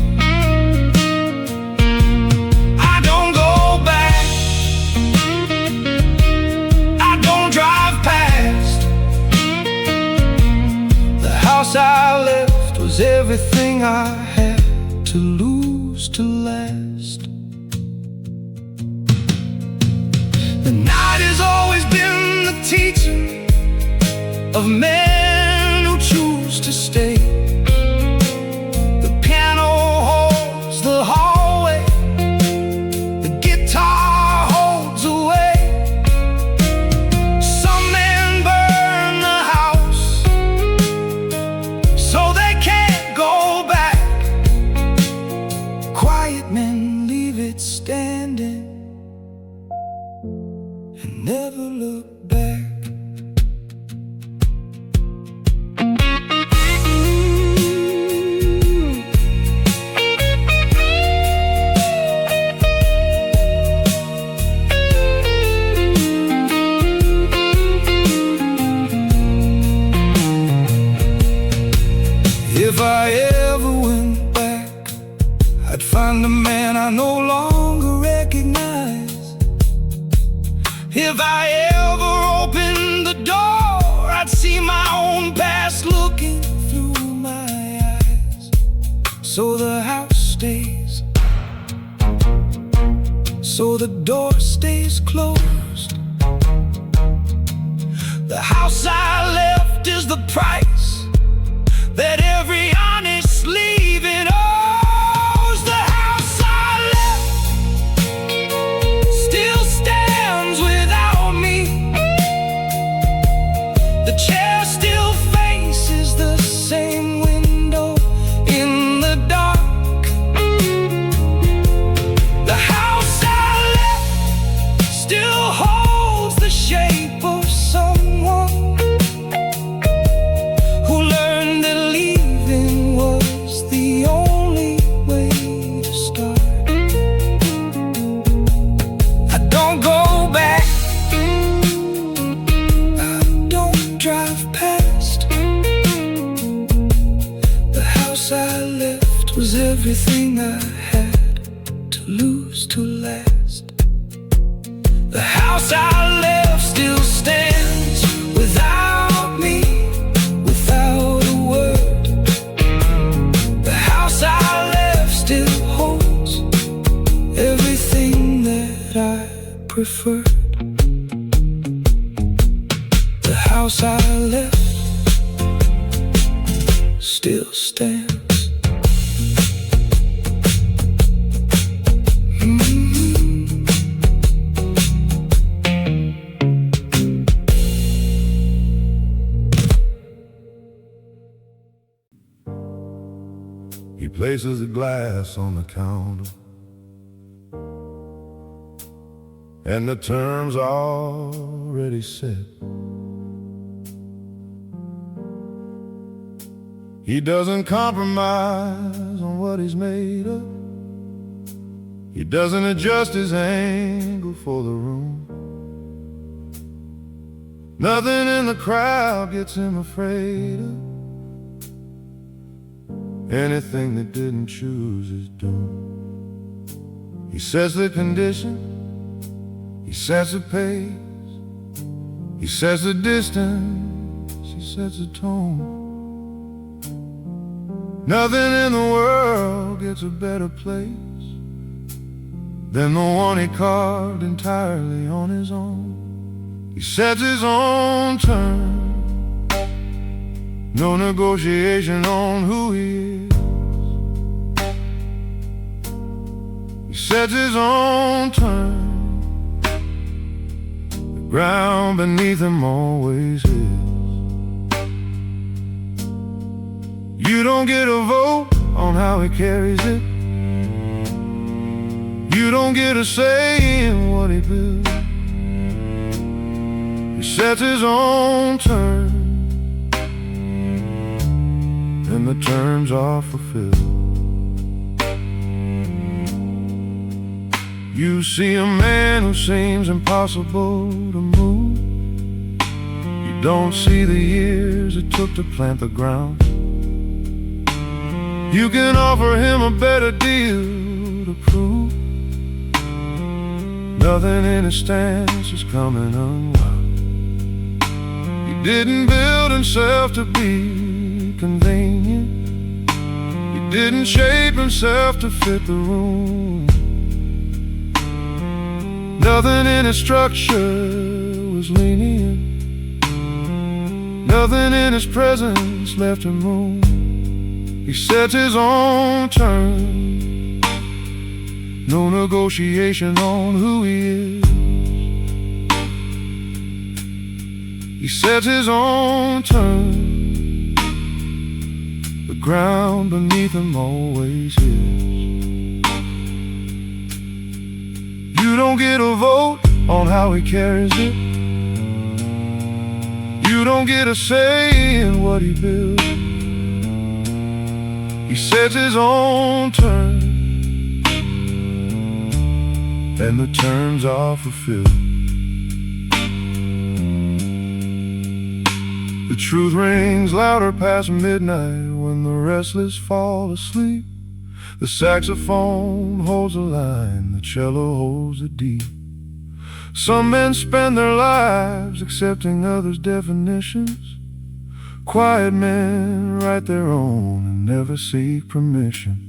I don't go back, I don't drive past. The house I left was everything I had to lose to last. The night has always been the teacher of men who choose to stay. The piano holds the hallway, the guitar holds away. Some men burn the house so they can't go back. Quiet men leave it standing and never look back. If I ever opened the door, I'd see my own past looking through my eyes. So the house stays, so the door stays closed. The house I left is the price that every honest leaving owes. The house I left still stands without me. The chair still faces the same window in the dark. The house I left still holds the shape of someone who learned that leaving was the only way to start. I don't go back, I don't drive past. The house I left was everything I had to lose to last. The house I left still stands without me, without a word. The house I left still holds everything that I preferred. The house I left still stands. He places a glass on the counter, and the terms already set. He doesn't compromise on what he's made of. He doesn't adjust his angle for the room. Nothing in the crowd gets him afraid of. Anything that didn't choose is doomed. He sets the condition, he sets the pace, he sets the distance, he sets the tone. Nothing in the world gets a better place than the one he carved entirely on his own. He sets his own terms, no negotiation on who he is. He sets his own terms, the ground beneath him always is. You don't get a vote on how he carries it. You don't get a say in what he builds. He sets his own terms, and the terms are fulfilled. You see a man who seems impossible to move. You don't see the years it took to plant the ground. You can offer him a better deal to prove nothing in his stance is coming unwound. He didn't build himself to be convenient. He didn't shape himself to fit the room. Nothing in his structure was lenient. Nothing in his presence left him room. He sets his own terms, no negotiation on who he is. He sets his own terms, the ground beneath him always is. You don't get a vote on how he carries it. You don't get a say in what he builds. He sets his own terms, and the terms are fulfilled. The truth rings louder past midnight when the restless fall asleep. The saxophone holds a line, the cello holds a deep. Some men spend their lives accepting others' definitions. Quiet men write their own and never seek permission.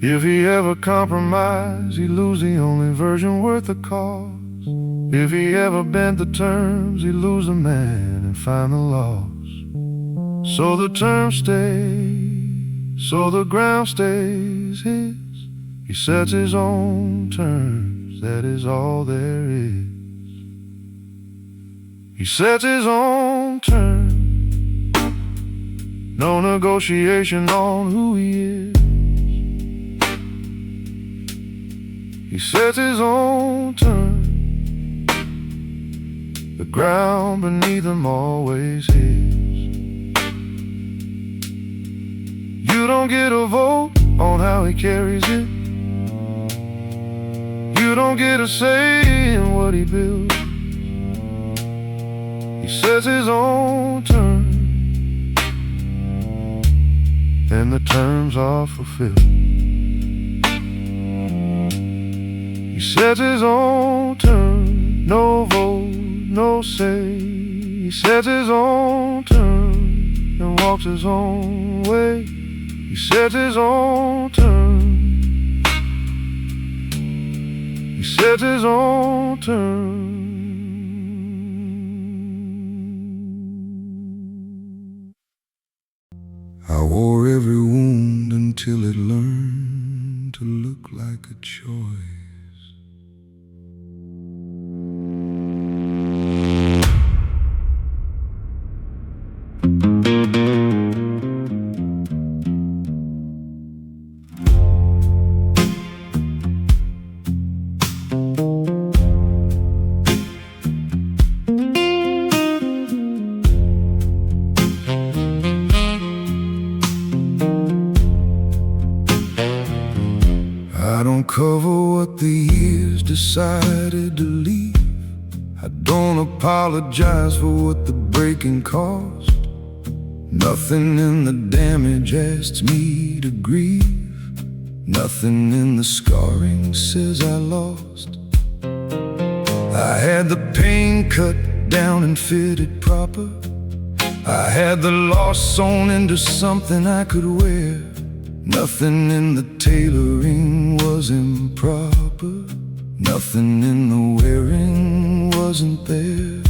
If he ever compromised, he'd lose the only version worth the cause. If he ever bent the terms, he'd lose the man and find the loss. So the terms stay, so the ground stays his. He sets his own terms, that is all there is. He sets his own terms, no negotiation on who he is. He sets his own terms, the ground beneath him always his. You don't get a vote on how he carries it. You don't get a say in what he builds. He sets his own terms, and the terms are fulfilled. He sets his own terms, no vote, no say. He sets his own terms and walks his own way. He sets his own terms. He sets his own terms. I wore every wound until it learned to look like a choice. I don't cover what the years decided to leave. I don't apologize for what the breaking cost. Nothing in the damage asks me to grieve. Nothing in the scarring says I lost. I had the pain cut down and fitted proper. I had the loss sewn into something I could wear. Nothing in the tailoring was improper. Nothing in the wearing wasn't there.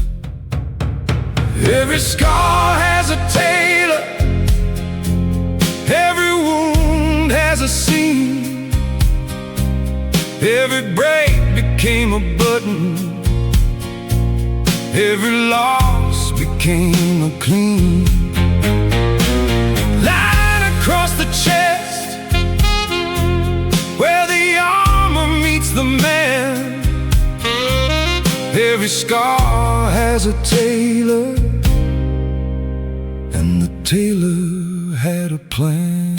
Every scar has a tailor. Every wound has a seam. Every break became a button. Every loss became a clean line across the chest, where the armor meets the man. Every scar has a tailor, and the tailor had a plan.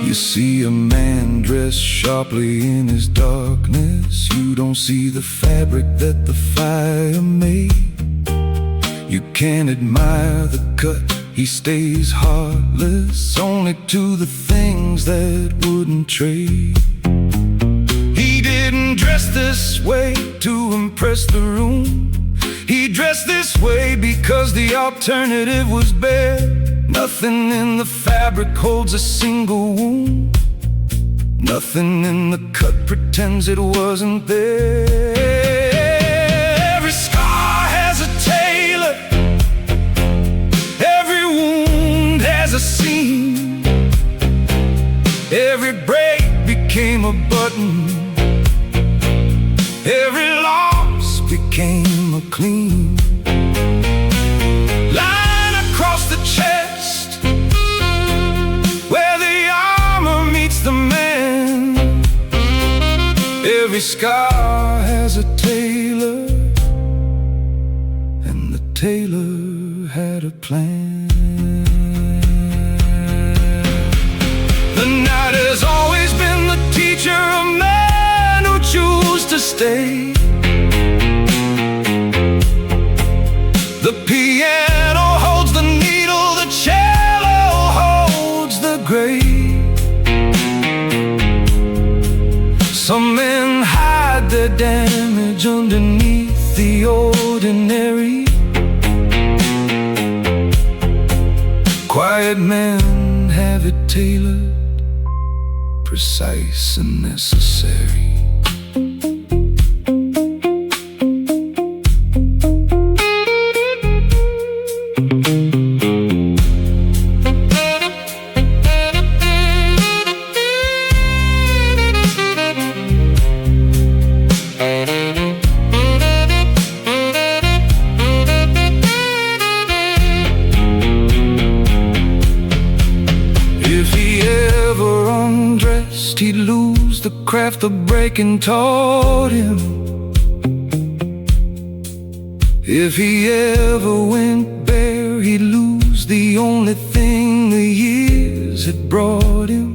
You see a man dressed sharply in his darkness. You don't see the fabric that the fire made. You can't admire the cut, he stays heartless only to the things that wouldn't trade. He didn't dress this way to impress the room. He dressed this way because the alternative was bare. Nothing in the fabric holds a single wound. Nothing in the cut pretends it wasn't there. Every scar has a tailor. Every wound has a seam. Every break became a button. Every loss became a clean line across the chest, where the armor meets the man. Every scar has a tailor, and the tailor had a plan. The night has always been the teacher, a man who chose to stay. The piano holds the needle, the cello holds the grave. Some men hide their damage underneath the ordinary. Quiet men have it tailored, precise and necessary. He'd lose the craft of breaking taught him. If he ever went bare, he'd lose the only thing the years had brought him.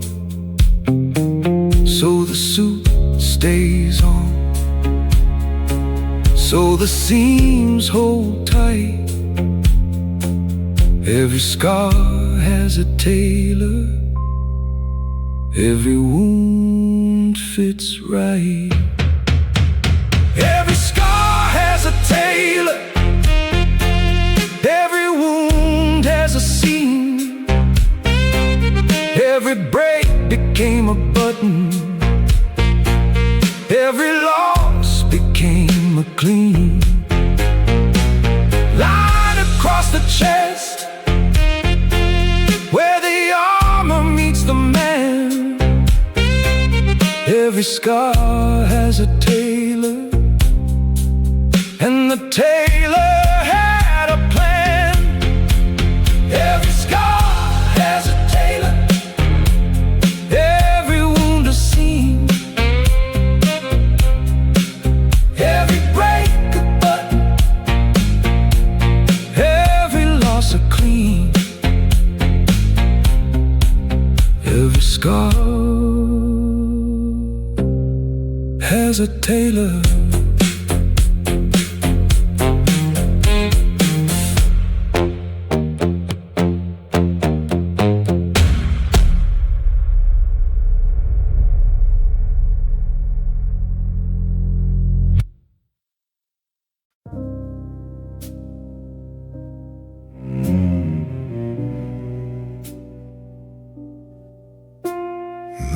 So the suit stays on, so the seams hold tight. Every scar has a tailor, every wound fits right. Every scar has a tailor, every wound has a seam. Every break became a button, every loss became a clean line across the chest, where the armor meets the man. Every scar has a tailor, and the tailor had a plan. Every scar has a tailor, every wound a seam, every break a button, every loss a clean. Every scar has a tailor.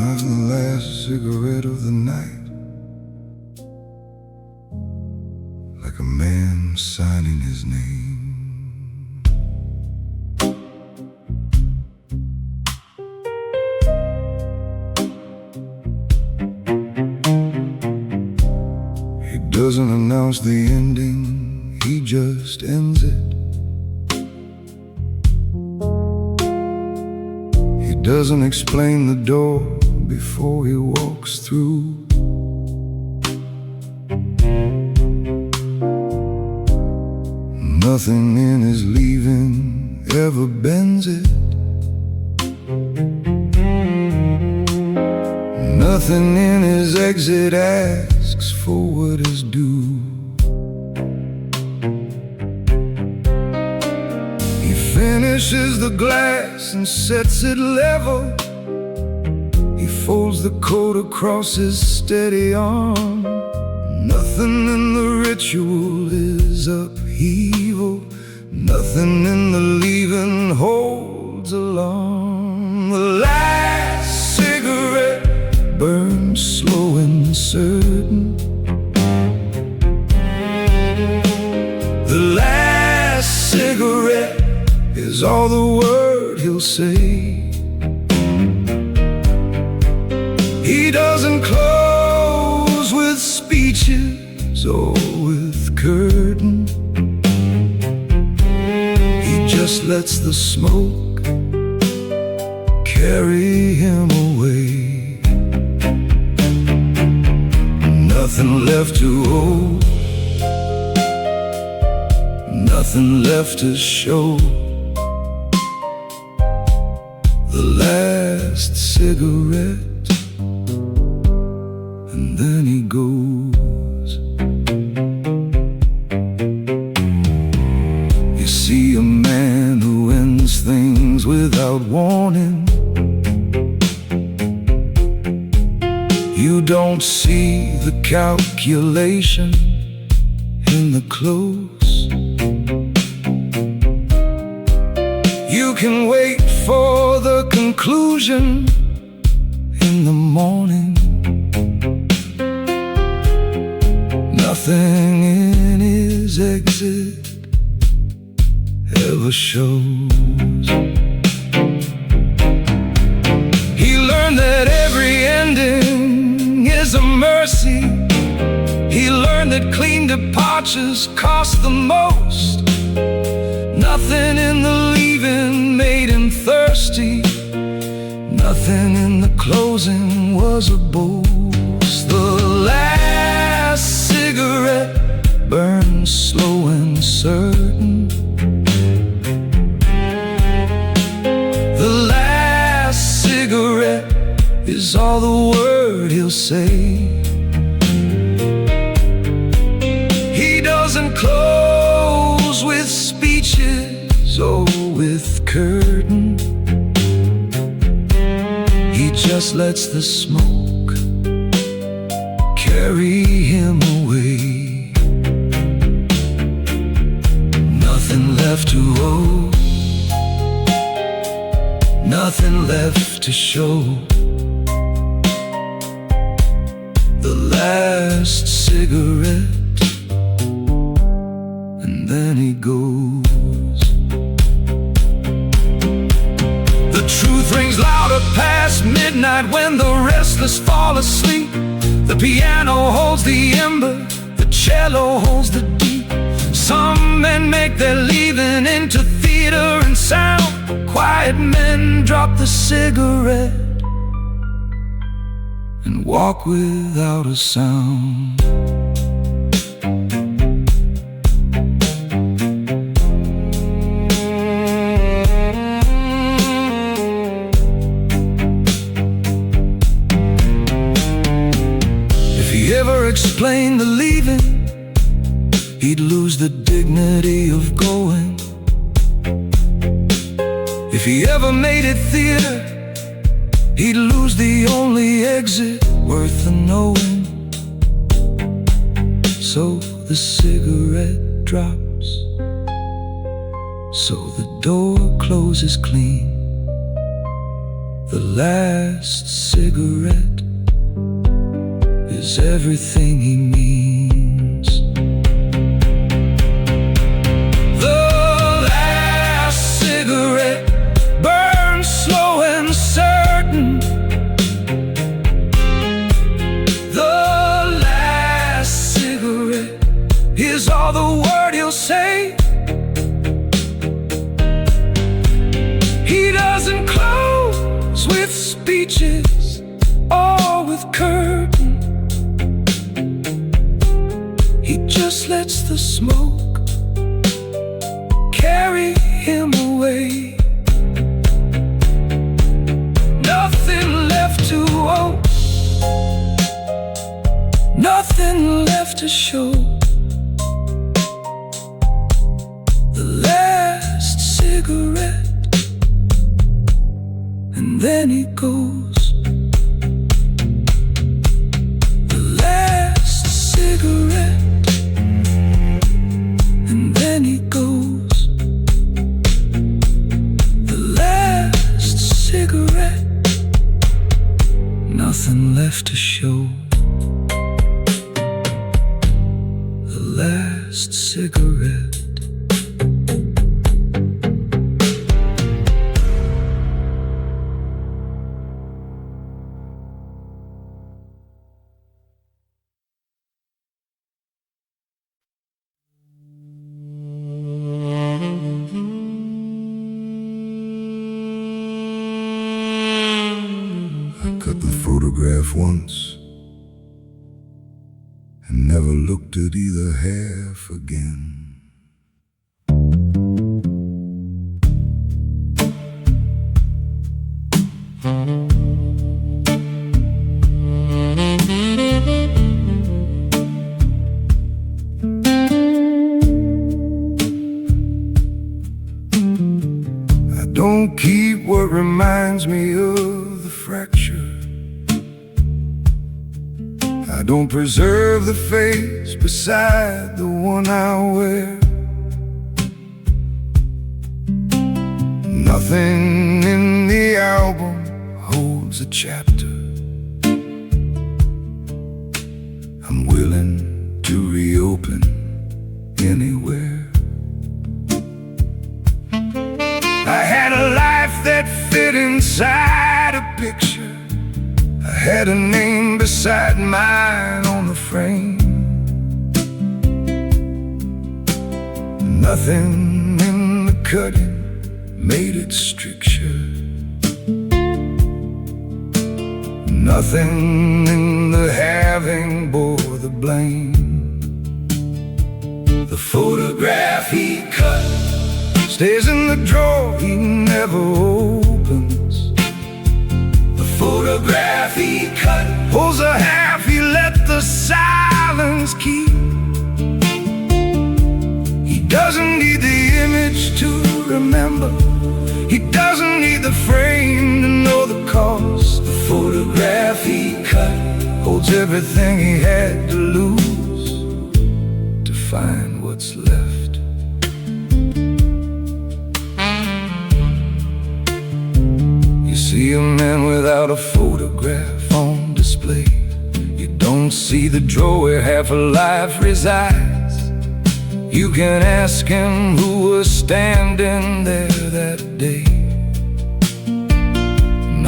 Light the last cigarette of the night, like a man signing his name. He doesn't announce the ending, he just ends it. He doesn't explain the door before he walks through. Nothing in his leaving ever bends it. Nothing in his exit asks for what is due. He finishes the glass and sets it level. He folds the coat across his steady arm. Nothing in the ritual is upheaval, nothing in the leaving holds alarm. The last cigarette burns slow and certain. The last cigarette is all the word he'll say. He doesn't close with speeches or with curtain. He just lets the smoke carry him away. Nothing left to hold, nothing left to show. The last cigarette, and then he goes. You see a man who ends things without warning. You don't see the calculation in the close. You can wait for the conclusion in the morning. Nothing in his exit ever shows. He learned that every ending is a mercy. He learned that clean departures cost the most. Nothing in the leaving made him thirsty. Nothing in the closing was a boast. The last cigarette burns slow and certain. The last cigarette is all the word he'll say. He doesn't close with speeches or with curtain. He just lets the smoke carry him away. Nothing left to owe, nothing left to show. The last cigarette, and then he goes. The truth rings louder past midnight when the restless fall asleep. The piano holds the ember, the cello holds the deep. Some men make their leaving into theater and sound. Quiet men drop the cigarette and walk without a sound. If he ever explained the leaving, he'd lose the dignity of going. If he ever made it theater, he'd lose the only exit worth the knowing. So the cigarette drops, so the door closes clean. The last cigarette is everything he means. The last cigarette burns slow and certain. The last cigarette is all the word he'll say. He doesn't close with speeches or with curtain. He just lets the smoke carry him away. Nothing left to owe, nothing left to show. The last cigarette, and then he goes. The last cigarette, and then he goes. The last cigarette, nothing left to show. The last cigarette. Cut the photograph once and never looked at either half again. don't keep what reminds me of the fracture. I don't preserve the face beside the one I wear. Nothing in the album holds a chapter I'm willing to reopen anywhere. I had a life that fit inside a picture. I had a name beside mine on the frame. Nothing in the cutting made it stricture. Nothing in the having bore the blame. The photograph he cut stays in the drawer he never opens. The photograph he cut holds a half he let the silence keep. He doesn't need the image to remember. He doesn't need the frame to know the cost. The photograph he cut holds everything he had to lose to find what's left. You see a man without a photograph on display. You don't see the drawer where half a life resides. You can ask him who was standing there that day.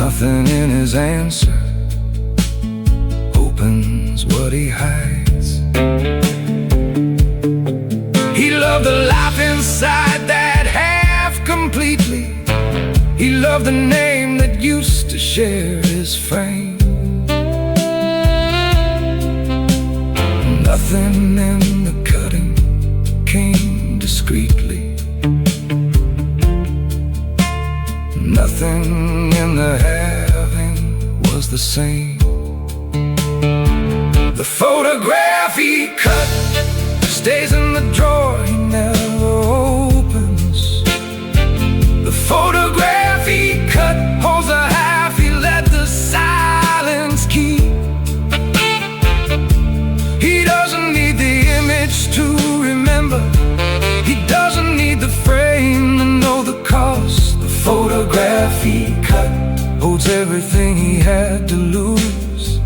Nothing in his answer opens what he hides. He loved the life inside that half completely. He loved the name that used to share his fame. Nothing in the cutting came discreetly. Nothing in the having was the same. The photograph he cut stays in the drawer he never opens. The photograph he cut holds a half he let the silence keep. He doesn't need the image to remember. He doesn't need the frame to know the cost. The photograph he cut holds everything he had to lose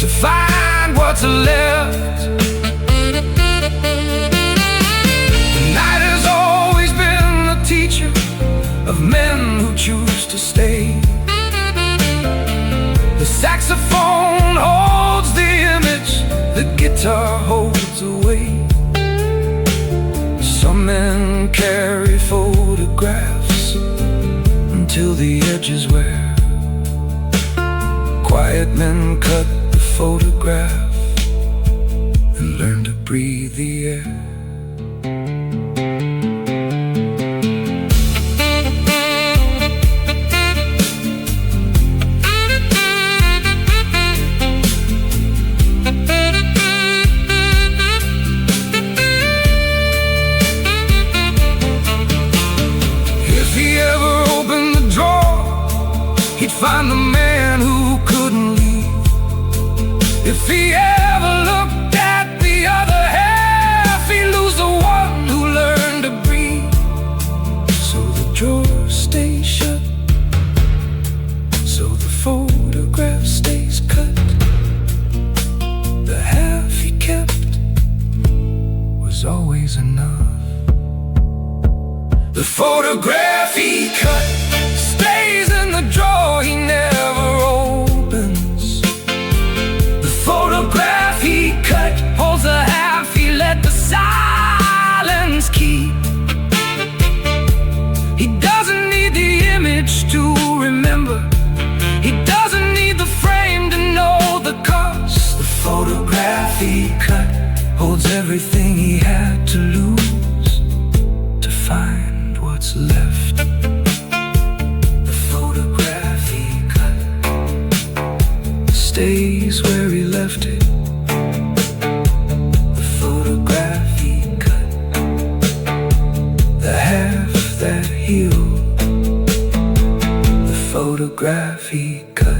to find what's left. The night has always been the teacher of men who choose to stay. The saxophone holds the image, the guitar holds away. Some men carry photographs until the edges wear. Quiet men cut the photograph and learn to breathe the air. He'd find the man who couldn't leave. If he ever looked at the other half, he'd lose the one who learned to breathe. So the drawer stays shut, so the photograph stays cut. The half he kept was always enough. The photograph he cut stays in the drawer he never opens. The photograph he cut holds a half he let the silence keep. He doesn't need the image to remember. He doesn't need the frame to know the cost. The photograph he cut holds everything he had to lose to find what's left. Stays where he left it. The photograph he cut, the half that healed photograph he cut.